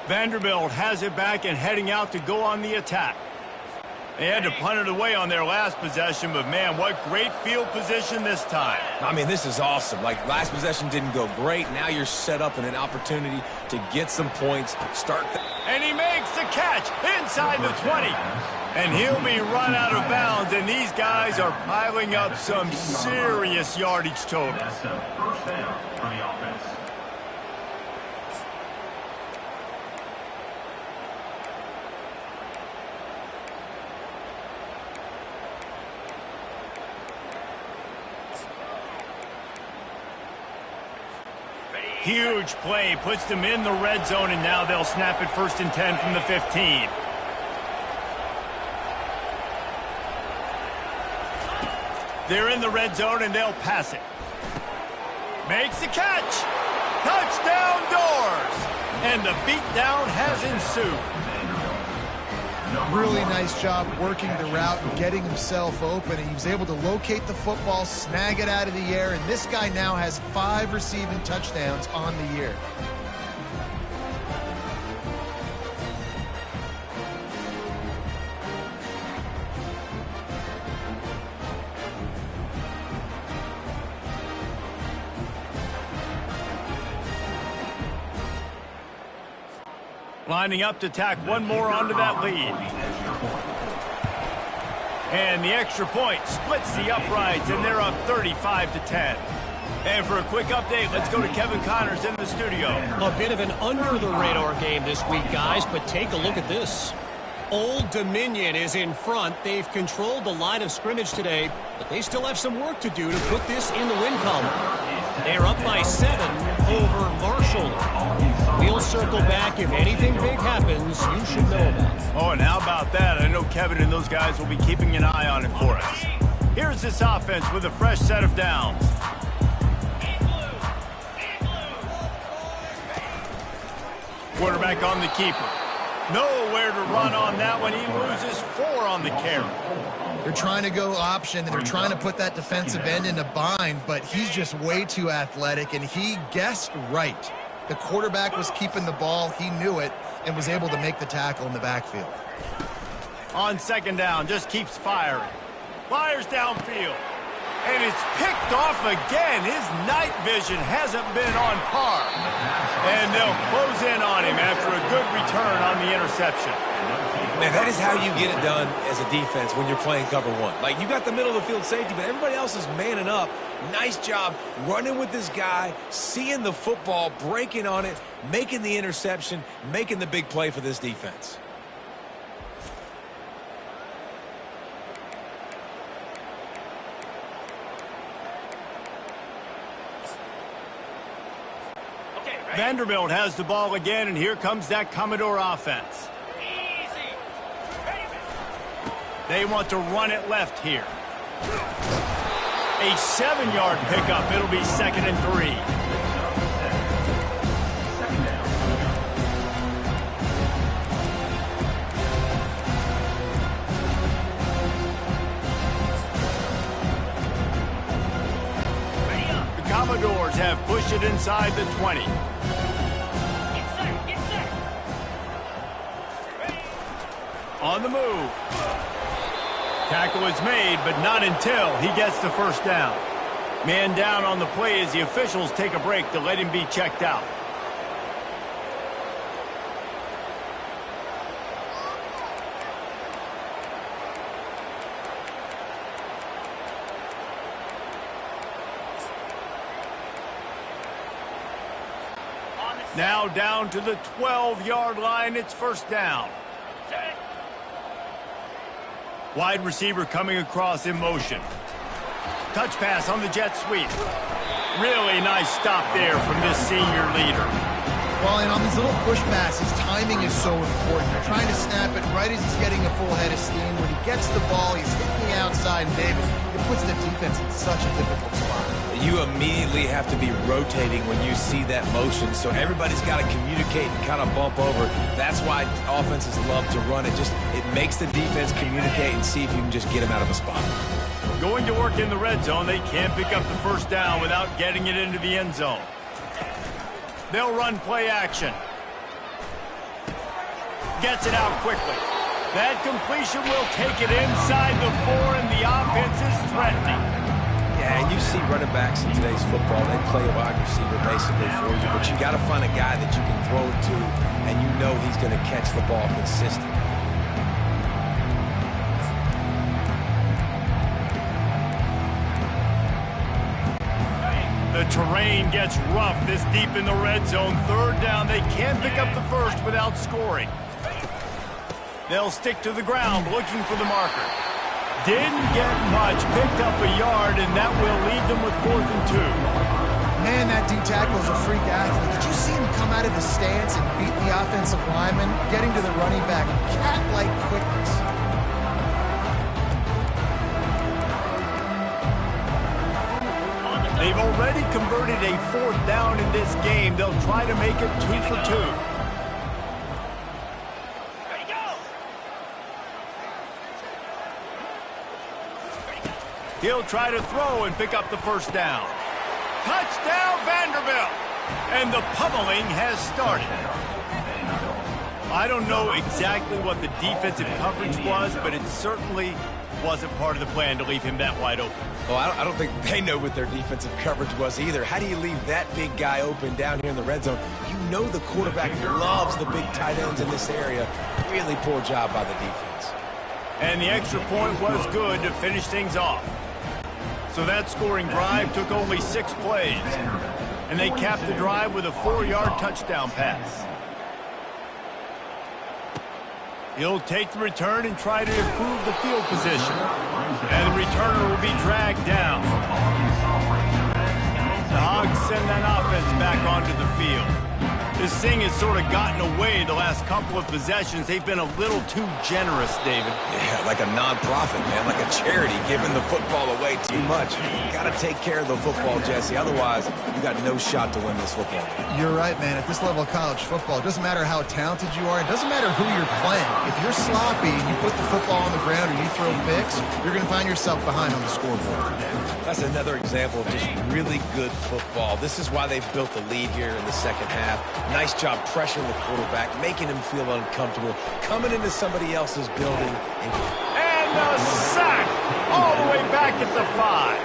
Vanderbilt has it back and heading out to go on the attack. They had to punt it away on their last possession, but man, what great field position this time. I mean, this is awesome. Like, last possession didn't go great. Now you're set up in an opportunity to get some points, And he makes the catch inside the 20. And he'll be run out of bounds, and these guys are piling up some serious yardage total. That's a 1st down for the offense. Huge play, puts them in the red zone, and now they'll snap it 1st and 10 from the 15. They're in the red zone, and they'll pass it. Makes the catch. Touchdown Doors. And the beatdown has ensued. Really nice job working the route and getting himself open. He was able to locate the football, snag it out of the air, and this guy now has 5 receiving touchdowns on the year. Lining up to tack one more onto that lead. And the extra point splits the uprights, and they're up 35-10. And for a quick update, let's go to Kevin Connors in the studio. A bit of an under-the-radar game this week, guys, but take a look at this. Old Dominion is in front. They've controlled the line of scrimmage today, but they still have some work to do to put this in the win column. They're up by 7 over Marshall. We'll circle back if anything big happens you should know about. Oh, and how about that? I know Kevin and those guys will be keeping an eye on it for us. Here's this offense with a fresh set of downs. Quarterback on the keeper. Nowhere to run on that one. He loses 4 on the carry. They're trying to go option, and they're trying to put that defensive end in a bind, but he's just way too athletic, and he guessed right. The quarterback was keeping the ball. He knew it and was able to make the tackle in the backfield. On 2nd down, just keeps firing. Fires downfield. And it's picked off again. His night vision hasn't been on par. And they'll close in on him after a good return on the interception. Man, that is how you get it done as a defense when you're playing cover 1. Like, you got the middle of the field safety, but everybody else is manning up. Nice job running with this guy, seeing the football, breaking on it, making the interception, making the big play for this defense. Vanderbilt has the ball again, and here comes that Commodore offense. They want to run it left here. A 7-yard pickup. It'll be 2nd and 3. The Commodores have pushed it inside the 20. On the move. Tackle is made, but not until he gets the 1st down. Man down on the play as the officials take a break to let him be checked out. Now down to the 12-yard line. It's 1st down. Wide receiver coming across in motion. Touch pass on the jet sweep. Really nice stop there from this senior leader. Well, and on these little push passes, timing is so important. They're trying to snap it right as he's getting a full head of steam. When he gets the ball, he's hitting the outside, and David, it puts the defense in such a difficult spot. You immediately have to be rotating when you see that motion, so everybody's got to communicate and kind of bump over. That's why offenses love to run it. It makes the defense communicate and see if you can just get them out of a spot. Going to work in the red zone, they can't pick up the 1st down without getting it into the end zone. They'll run play action. Gets it out quickly. That completion will take it inside the 4, and the offense is threatening. Yeah, and you see running backs in today's football, they play a wide receiver basically for you, but you got to find a guy that you can throw it to, and you know he's going to catch the ball consistently. The terrain gets rough this deep in the red zone. 3rd down, they can't pick up the 1st without scoring. They'll stick to the ground looking for the marker. Didn't get much, picked up a yard, and that will leave them with 4th and 2. Man, that D-tackle is a freak athlete. Did you see him come out of the stance and beat the offensive lineman, getting to the running back? Cat-like quickness. They've already converted a 4th down in this game. They'll try to make it 2 for 2. He'll try to throw and pick up the first down. Touchdown, Vanderbilt! And the pummeling has started. I don't know exactly what the defensive coverage was, but it certainly wasn't part of the plan to leave him that wide open. Well, I don't think they know what their defensive coverage was either. How do you leave that big guy open down here in the red zone? You know the quarterback loves the big tight ends in this area. Really poor job by the defense. And the extra point was good to finish things off. So that scoring drive took only 6 plays. And they capped the drive with a 4-yard touchdown pass. He'll take the return and try to improve the field position. And the returner will be dragged down. The Hogs send that offense back onto the field. This thing has sort of gotten away the last couple of possessions. They've been a little too generous, David. Yeah, like a nonprofit, man, like a charity, giving the football away too much. You got to take care of the football, Jesse. Otherwise, you got no shot to win this football game. You're right, man. At this level of college football, it doesn't matter how talented you are. It doesn't matter who you're playing. If you're sloppy and you put the football on the ground or you throw picks, you're going to find yourself behind on the scoreboard. That's another example of just really good football. This is why they've built the lead here in the second half. Nice job pressuring the quarterback, making him feel uncomfortable, coming into somebody else's building. And the sack all the way back at the 5.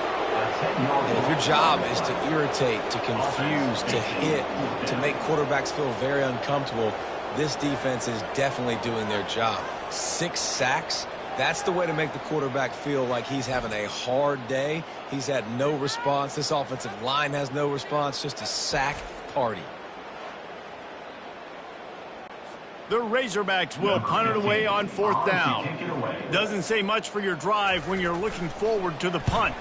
And if your job is to irritate, to confuse, to hit, to make quarterbacks feel very uncomfortable, this defense is definitely doing their job. 6 sacks. That's the way to make the quarterback feel like he's having a hard day. He's had no response. This offensive line has no response. Just a sack party. The Razorbacks will punt it away on 4th down. Doesn't say much for your drive when you're looking forward to the punt.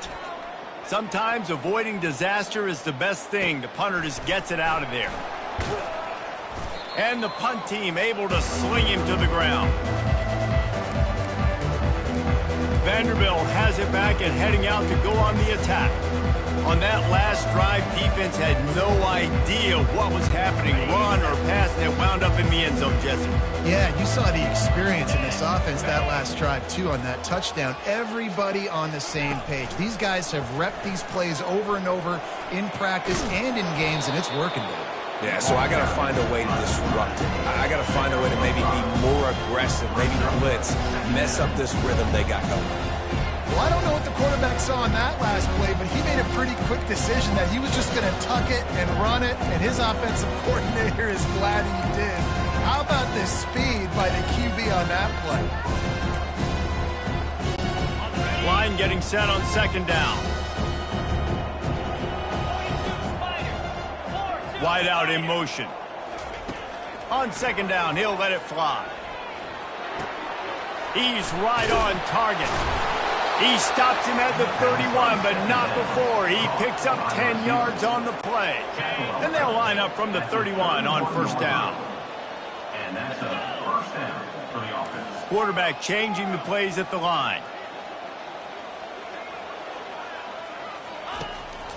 Sometimes avoiding disaster is the best thing. The punter just gets it out of there. And the punt team able to sling him to the ground. Vanderbilt has it back and heading out to go on the attack. On that last drive, defense had no idea what was happening, run or pass, and it wound up in the end zone, Jesse. Yeah, you saw the experience in this offense that last drive, too, on that touchdown. Everybody on the same page. These guys have repped these plays over and over in practice and in games, and it's working, dude. Yeah, so I got to find a way to disrupt it. I got to find a way to maybe be more aggressive, maybe blitz, mess up this rhythm they got going. Well, I don't know what the quarterback saw in that last play, but he made a pretty quick decision that he was just going to tuck it and run it, and his offensive coordinator is glad he did. How about the speed by the QB on that play? Line getting set on 2nd down. Wide out in motion. On 2nd down, he'll let it fly. He's right on target. He stops him at the 31, but not before. He picks up 10 yards on the play. And they'll line up from the 31 on 1st down. And that's a 1st down for the offense. Quarterback changing the plays at the line.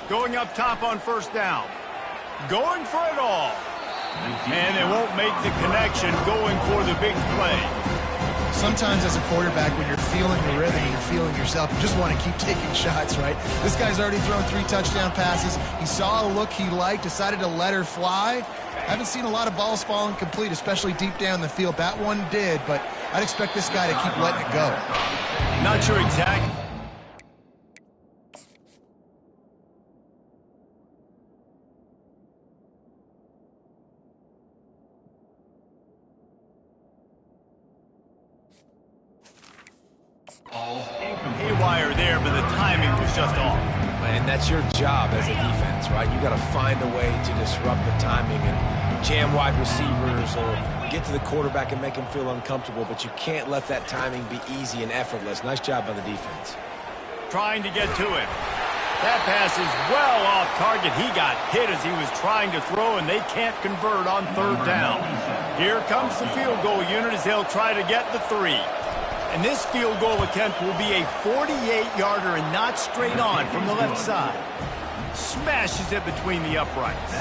Going up top on 1st down. Going for it all. And they won't make the connection going for the big play. Sometimes as a quarterback, when you're feeling the rhythm and you're feeling yourself, you just want to keep taking shots, right? This guy's already thrown 3 touchdown passes. He saw a look he liked, decided to let her fly. I haven't seen a lot of balls falling complete, especially deep down the field. That one did, but I'd expect this guy to keep letting it go. Not sure exactly. Haywire there, but the timing was just off. And that's your job as a defense, right? You got to find a way to disrupt the timing and jam wide receivers or get to the quarterback and make him feel uncomfortable, but you can't let that timing be easy and effortless. Nice job by the defense. Trying to get to him. That pass is well off target. He got hit as he was trying to throw, and they can't convert on third down. Here comes the field goal unit as they'll try to get the 3. And this field goal attempt will be a 48-yarder and not straight on from the left side. Smashes it between the uprights.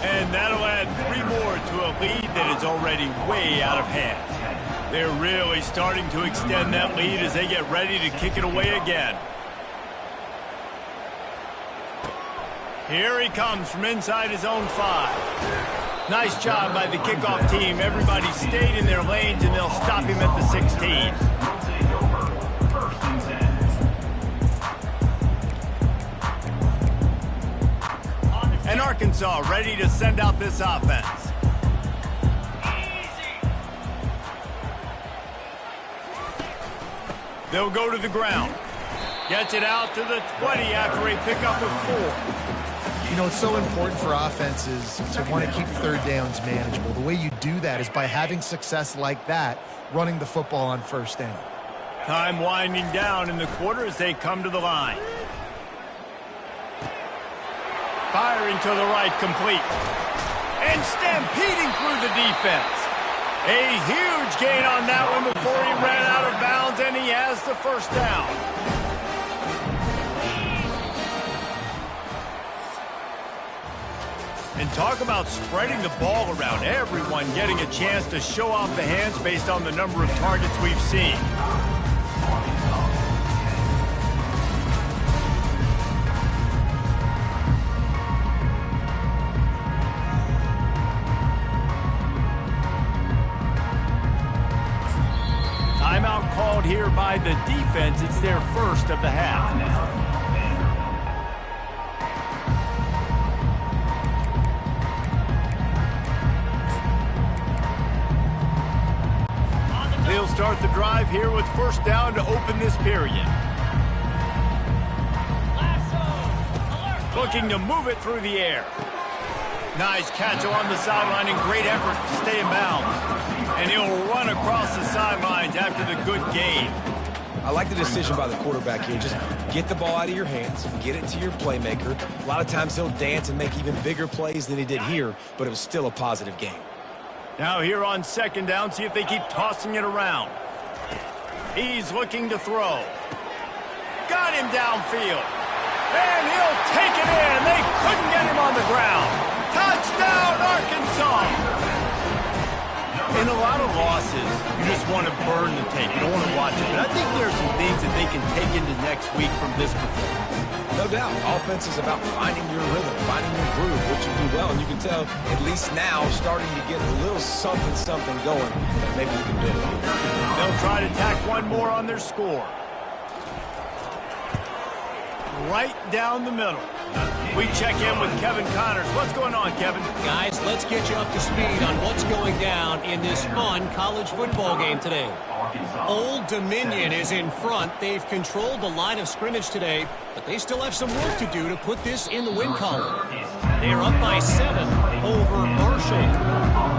And that'll add 3 more to a lead that is already way out of hand. They're really starting to extend that lead as they get ready to kick it away again. Here he comes from inside his own 5. Nice job by the kickoff team. Everybody stayed in their lanes, and they'll stop him at the 16. And Arkansas ready to send out this offense. They'll go to the ground. Gets it out to the 20 after a pickup of 4. You know, it's so important for offenses to want to keep third downs manageable. The way you do that is by having success like that, running the football on first down. Time winding down in the quarter as they come to the line. Firing to the right, complete. And stampeding through the defense. A huge gain on that one before he ran out of bounds, and he has the first down. And talk about spreading the ball around. Everyone getting a chance to show off the hands based on the number of targets we've seen. Timeout called here by the defense. It's their first of the half. They'll start the drive here with first down to open this period. Looking to move it through the air. Nice catch along the sideline and great effort to stay in bounds. And he'll run across the sidelines after the good gain. I like the decision by the quarterback here. Just get the ball out of your hands, get it to your playmaker. A lot of times he'll dance and make even bigger plays than he did here, but it was still a positive game. Now here on second down, see if they keep tossing it around. He's looking to throw. Got him downfield. And he'll take it in. They couldn't get him on the ground. Touchdown, Arkansas! In a lot of losses, you just want to burn the tape. You don't want to watch it. But I think there are some things that they can take into next week from this performance. No doubt. Offense is about finding your rhythm, finding your groove, which you do well. And you can tell, at least now, starting to get a little something going that maybe you can do. They'll try to tack one more on their score. Right down the middle. We check in with Kevin Connors. What's going on, Kevin? Guys, let's get you up to speed on what's going down in this fun college football game today. Old Dominion is in front. They've controlled the line of scrimmage today, but they still have some work to do to put this in the win column. They're up by 7 over Marshall.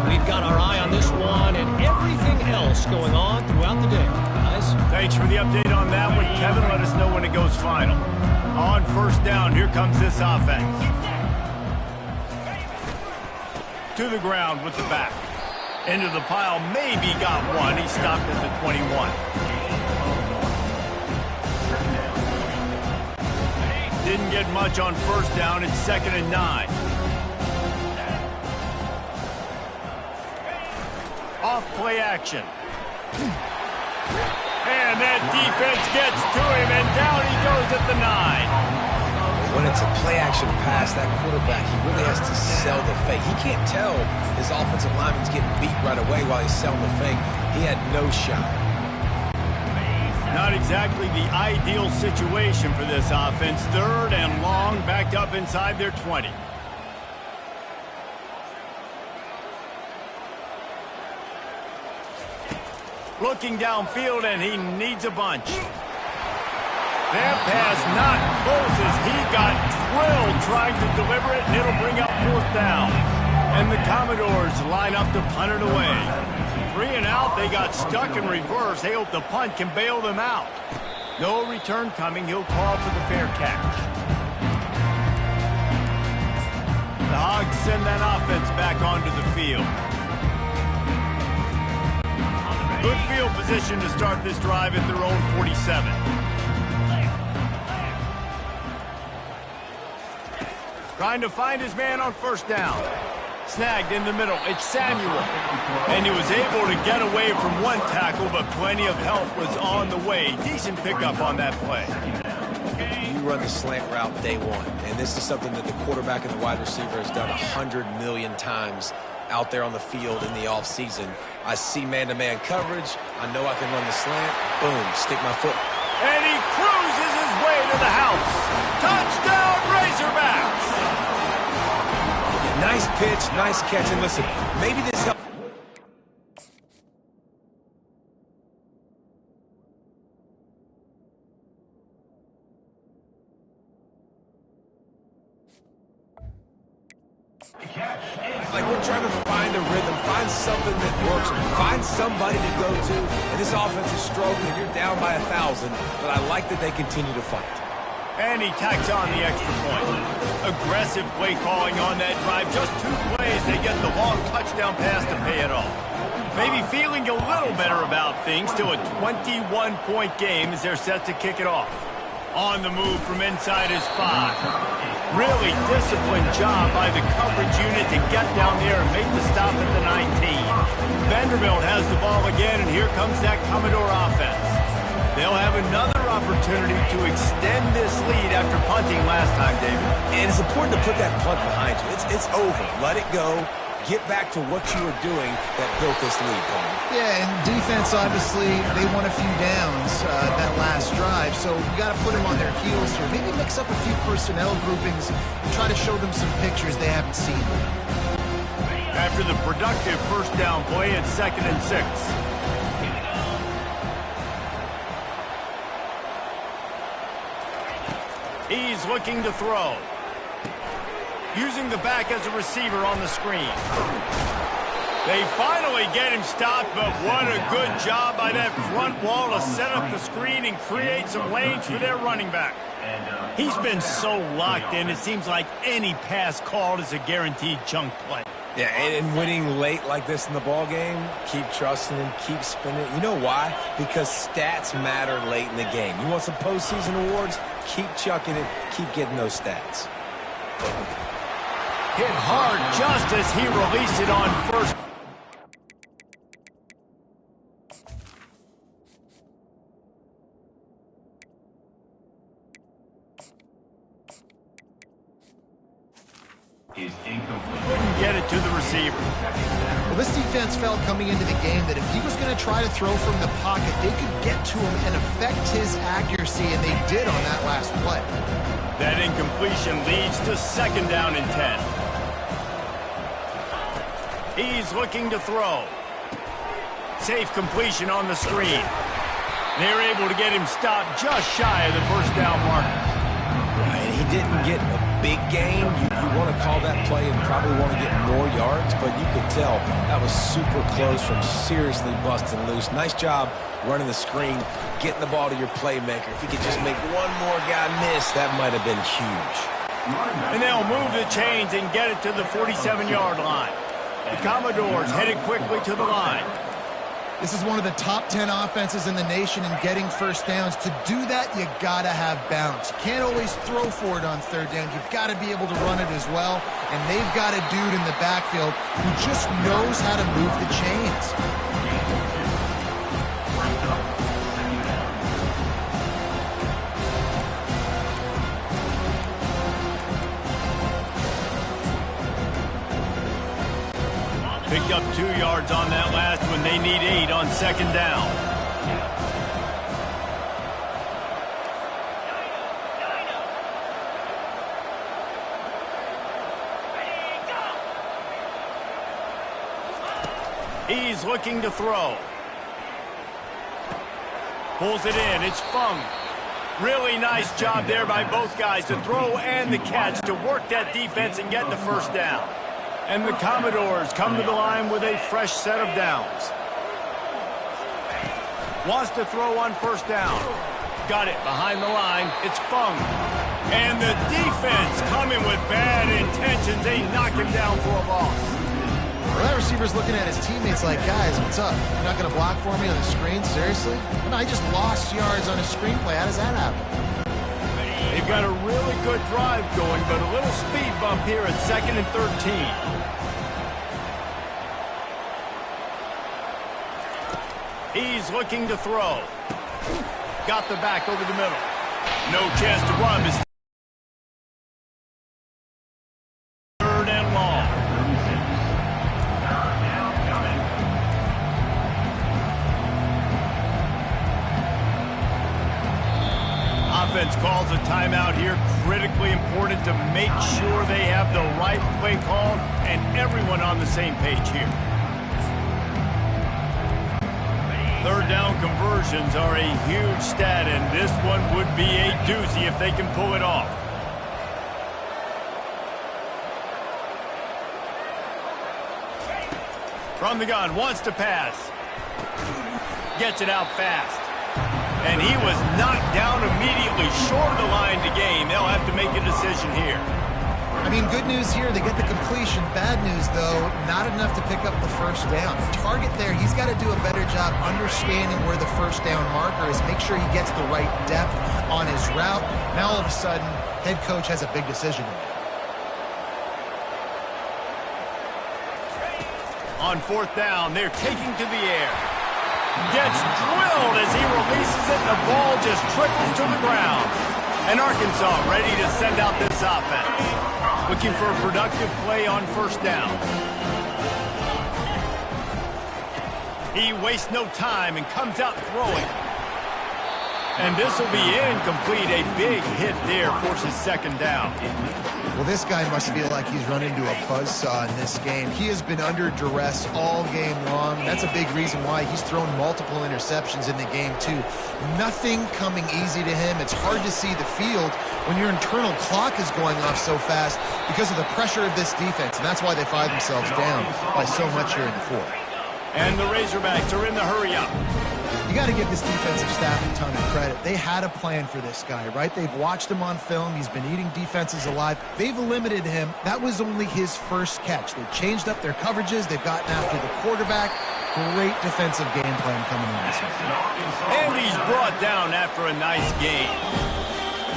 We've got our eye on this one and everything else going on throughout the day. Guys? Thanks for the update on that one, Kevin. Let us know when it goes final. On first down, here comes this offense. To the ground with the back. Into the pile, maybe got one. He stopped at the 21. Didn't get much on first down. It's 2nd and 9. Off play action. And that defense gets to him, and down he goes at the 9. When it's a play-action pass, that quarterback, he really has to sell the fake. He can't tell his offensive lineman's getting beat right away while he's selling the fake. He had no shot. Not exactly the ideal situation for this offense. 3rd and long, backed up inside their 20. Looking downfield, and he needs a bunch. That pass not close as he got drilled trying to deliver it, and it'll bring up 4th down. And the Commodores line up to punt it away. 3 and out, they got stuck in reverse. They hope the punt can bail them out. No return coming. He'll call for the fair catch. The Hogs send that offense back onto the field. Good field position to start this drive at their own 47. Trying to find his man on first down. Snagged in the middle. It's Samuel. And he was able to get away from one tackle, but plenty of help was on the way. Decent pickup on that play. You run the slant route day one, and this is something that the quarterback and the wide receiver has done 100 million times out there on the field in the offseason. I see man-to-man coverage. I know I can run the slant. Boom, stick my foot. And he cruises his way to the house. Touchdown, Razorbacks! Nice pitch, nice catch, and listen, maybe this helps. Like, we're trying to find a rhythm, find something that works, find somebody to go to, and this offense is struggling. You're down by 1,000, but I like that they continue to fight. And he tacks on the extra point. Aggressive play calling on that drive. Just 2 plays, they get the long touchdown pass to pay it off. Maybe feeling a little better about things. Still a 21-point game as they're set to kick it off. On the move from inside his 5. Really disciplined job by the coverage unit to get down there and make the stop at the 19. Vanderbilt has the ball again, and here comes that Commodore offense. They'll have another opportunity to extend this lead after punting last time, David. And it's important to put that punt behind you. It's over. Let it go. Get back to what you were doing that built this lead, Paul. Yeah, and defense, obviously, they won a few downs that last drive, so you got to put them on their heels here. Maybe mix up a few personnel groupings and try to show them some pictures they haven't seen. After the productive first down play, it's 2nd and 6. He's looking to throw. Using the back as a receiver on the screen. They finally get him stopped, but what a good job by that front wall to set up the screen and create some lanes for their running back. He's been so locked in, it seems like any pass called is a guaranteed chunk play. Yeah, and winning late like this in the ball game, keep trusting him, keep spinning. You know why? Because stats matter late in the game. You want some postseason awards? Keep chucking it, keep getting those stats. Hit hard just as he released it on first. Is incomplete. Couldn't get it to the receiver. Well, this defense felt coming into the game that if he was going to try to throw from the pocket, they could get to him and affect his accuracy, and they did on that last play. That incompletion leads to 2nd down and 10. He's looking to throw. Safe completion on the screen. They're able to get him stopped just shy of the first down marker. And he didn't get a big gain. You want to call that play and probably want to get more yards, but you could tell that was super close from seriously busting loose. Nice job running the screen, getting the ball to your playmaker. If he could just make one more guy miss, that might have been huge. And they'll move the chains and get it to the 47-yard line. The Commodores headed quickly to the line. This is one of the top 10 offenses in the nation in getting first downs. To do that, you gotta have bounce. You can't always throw for it on 3rd down. You've got to be able to run it as well. And they've got a dude in the backfield who just knows how to move the chains. Picked up 2 yards on that last one. They need 8 on 2nd down. He's looking to throw. Pulls it in. It's Fung. Really nice job there by both guys to throw and the catch to work that defense and get the first down. And the Commodores come to the line with a fresh set of downs. Wants to throw on first down. Got it behind the line. It's Fung. And the defense coming with bad intentions. They knock him down for a loss. Well, that receiver's looking at his teammates like, guys, what's up? You're not going to block for me on the screen? Seriously? No, I just lost yards on a screenplay. How does that happen? They've got a really good drive going, but a little speed bump here at 2nd and 13. He's looking to throw. Got the back over the middle. No chance to run. This 3rd and long. Offense calls a timeout here. Critically important to make sure they have the right play call and everyone on the same page here. 3rd down conversions are a huge stat, and this one would be a doozy if they can pull it off. From the gun, wants to pass. Gets it out fast. And he was knocked down immediately short of the line to gain. They'll have to make a decision here. I mean, good news here, they get the completion. Bad news, though, not enough to pick up the first down. The target there, he's got to do a better job understanding where the first down marker is, make sure he gets the right depth on his route. Now, all of a sudden, head coach has a big decision to make. On 4th down, they're taking to the air. Gets drilled as he releases it, and the ball just trickles to the ground. And Arkansas ready to send out this offense. Looking for a productive play on 1st down. He wastes no time and comes out throwing. And this will be incomplete. A big hit there forces 2nd down. Well, this guy must feel like he's run into a buzzsaw in this game. He has been under duress all game long. That's a big reason why he's thrown multiple interceptions in the game, too. Nothing coming easy to him. It's hard to see the field when your internal clock is going off so fast because of the pressure of this defense, and that's why they find themselves down by so much here in the 4th. And the Razorbacks are in the hurry-up. You got to give this defensive staff a ton of credit. They had a plan for this guy, right? They've watched him on film. He's been eating defenses alive. They've limited him. That was only his first catch. They've changed up their coverages. They've gotten after the quarterback. Great defensive game plan coming in this one. And he's brought down after a nice game.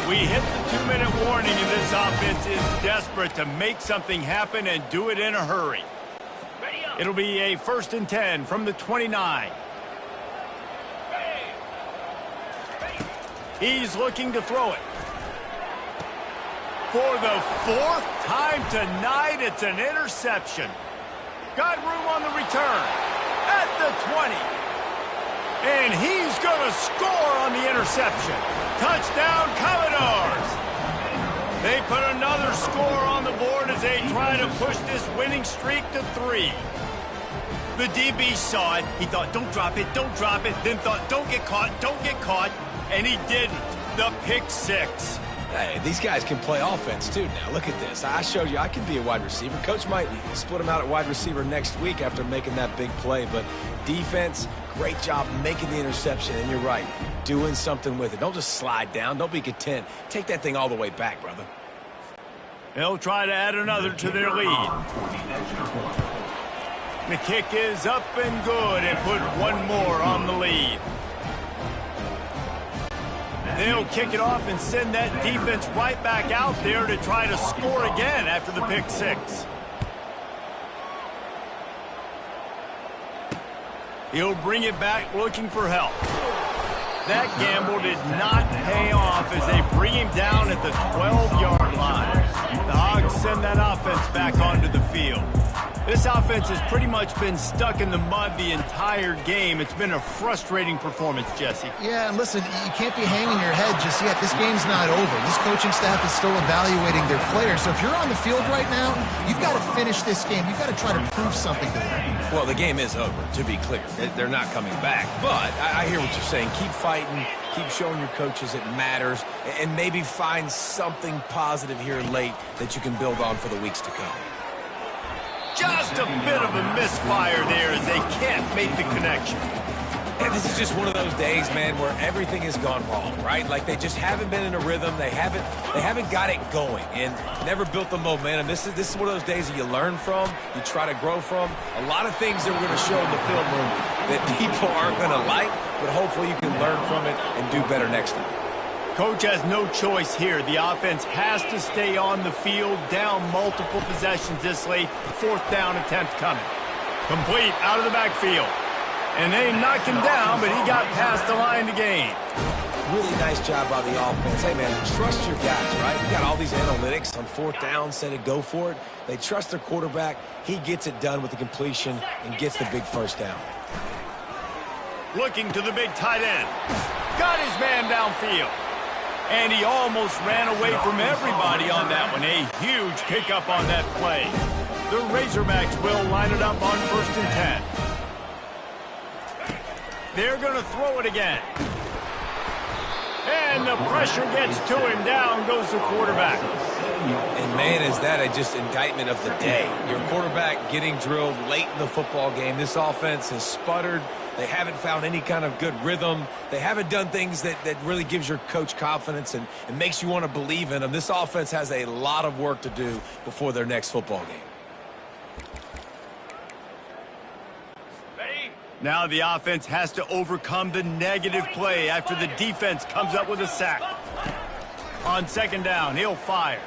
We hit the 2-minute warning, and this offense is desperate to make something happen and do it in a hurry. It'll be a 1st and 10 from the 29. He's looking to throw it. For the 4th time tonight, it's an interception. Got room on the return at the 20. And he's going to score on the interception. Touchdown, Commodores. They put another score on the board as they try to push this winning streak to 3. The DB saw it. He thought, don't drop it, don't drop it. Then thought, don't get caught, don't get caught. And he didn't. The pick 6. Hey, these guys can play offense, too, now. Look at this. I showed you I can be a wide receiver. Coach might split him out at wide receiver next week after making that big play. But defense, great job making the interception. And you're right, doing something with it. Don't just slide down. Don't be content. Take that thing all the way back, brother. They'll try to add another to their lead. The kick is up and good and put one more on the lead. They'll kick it off and send that defense right back out there to try to score again after the pick 6. He'll bring it back looking for help. That gamble did not pay off as they bring him down at the 12-yard line. The Hogs send that offense back onto the field. This offense has pretty much been stuck in the mud the entire game. It's been a frustrating performance, Jesse. Yeah, and listen, you can't be hanging your head just yet. This game's not over. This coaching staff is still evaluating their players. So if you're on the field right now, you've got to finish this game. You've got to try to prove something to them. Well, the game is over, to be clear. They're not coming back. But I hear what you're saying. Keep fighting. Keep showing your coaches it matters. And maybe find something positive here late that you can build on for the weeks to come. Just a bit of a misfire there as they can't make the connection. And this is just one of those days, man, where everything has gone wrong, right? Like they just haven't been in a rhythm. They haven't got it going and never built the momentum. This is one of those days that you learn from, you try to grow from. A lot of things that we're going to show in the film room that people aren't going to like, but hopefully you can learn from it and do better next time. Coach has no choice here. The offense has to stay on the field, down multiple possessions this late. 4th down attempt coming. Complete out of the backfield. And they knocked him down, but he got past the line to gain. Really nice job by the offense. Hey, man, trust your guys, right? You got all these analytics on 4th down, said it, go for it. They trust their quarterback. He gets it done with the completion and gets the big 1st down. Looking to the big tight end. Got his man downfield. And he almost ran away from everybody on that one. A huge pickup on that play. The Razorbacks will line it up on 1st and 10. They're going to throw it again. And the pressure gets to him. Down goes the quarterback. And, man, is that just indictment of the day. Your quarterback getting drilled late in the football game. This offense has sputtered. They haven't found any kind of good rhythm. They haven't done things that really gives your coach confidence and makes you want to believe in them. This offense has a lot of work to do before their next football game. Now the offense has to overcome the negative play after the defense comes up with a sack. On 2nd down, he'll fire.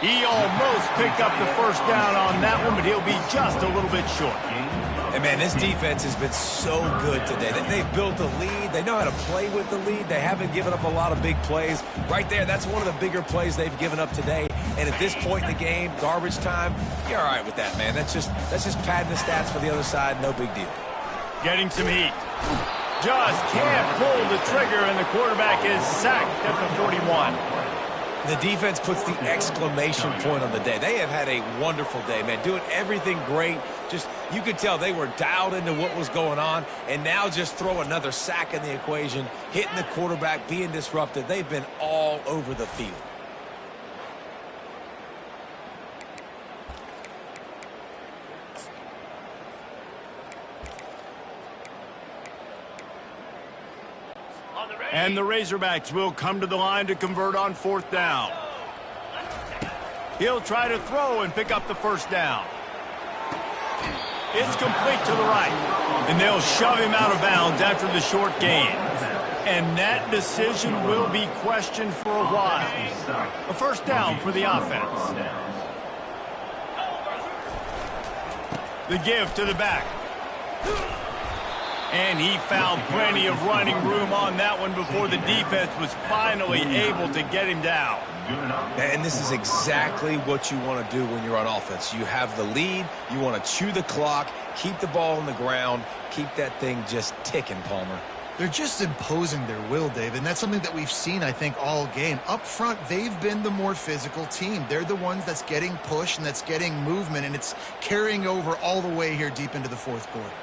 He almost picked up the 1st down on that one, but he'll be just a little bit short. And, man, this defense has been so good today. They've built a lead. They know how to play with the lead. They haven't given up a lot of big plays. Right there, that's one of the bigger plays they've given up today. And at this point in the game, garbage time, you're all right with that, man. That's just padding the stats for the other side. No big deal. Getting some heat. Just can't pull the trigger, and the quarterback is sacked at the 41. The defense puts the exclamation point on the day. They have had a wonderful day, man. Doing everything great. Just, you could tell they were dialed into what was going on. And now just throw another sack in the equation, hitting the quarterback, being disruptive. They've been all over the field. And the Razorbacks will come to the line to convert on 4th down. He'll try to throw and pick up the 1st down. It's complete to the right. And they'll shove him out of bounds after the short gain. And that decision will be questioned for a while. A 1st down for the offense. The give to the back. And he found plenty of running room on that one before the defense was finally able to get him down. And this is exactly what you want to do when you're on offense. You have the lead. You want to chew the clock, keep the ball on the ground, keep that thing just ticking, Palmer. They're just imposing their will, Dave, and that's something that we've seen, I think, all game. Up front, they've been the more physical team. They're the ones that's getting pushed and that's getting movement, and it's carrying over all the way here deep into the 4th quarter.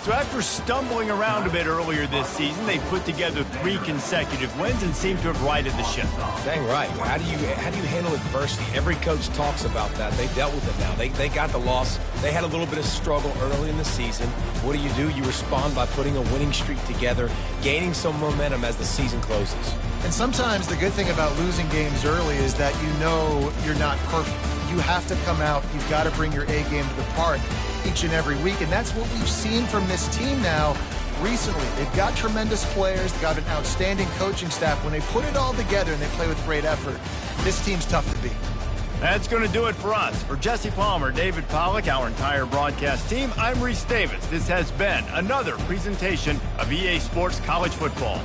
So after stumbling around a bit earlier this season, they put together 3 consecutive wins and seem to have righted the ship. Dang right. How do you handle adversity? Every coach talks about that. They dealt with it now. They got the loss. They had a little bit of struggle early in the season. What do? You respond by putting a winning streak together, gaining some momentum as the season closes. And sometimes the good thing about losing games early is that you know you're not perfect. You have to come out. You've got to bring your A game to the park each and every week, and that's what we've seen from this team now recently. They've got tremendous players, they've got an outstanding coaching staff. When they put it all together and they play with great effort, this team's tough to beat. That's going to do it for us. For Jesse Palmer, David Pollack, our entire broadcast team, I'm Reese Davis. This has been another presentation of EA Sports College Football.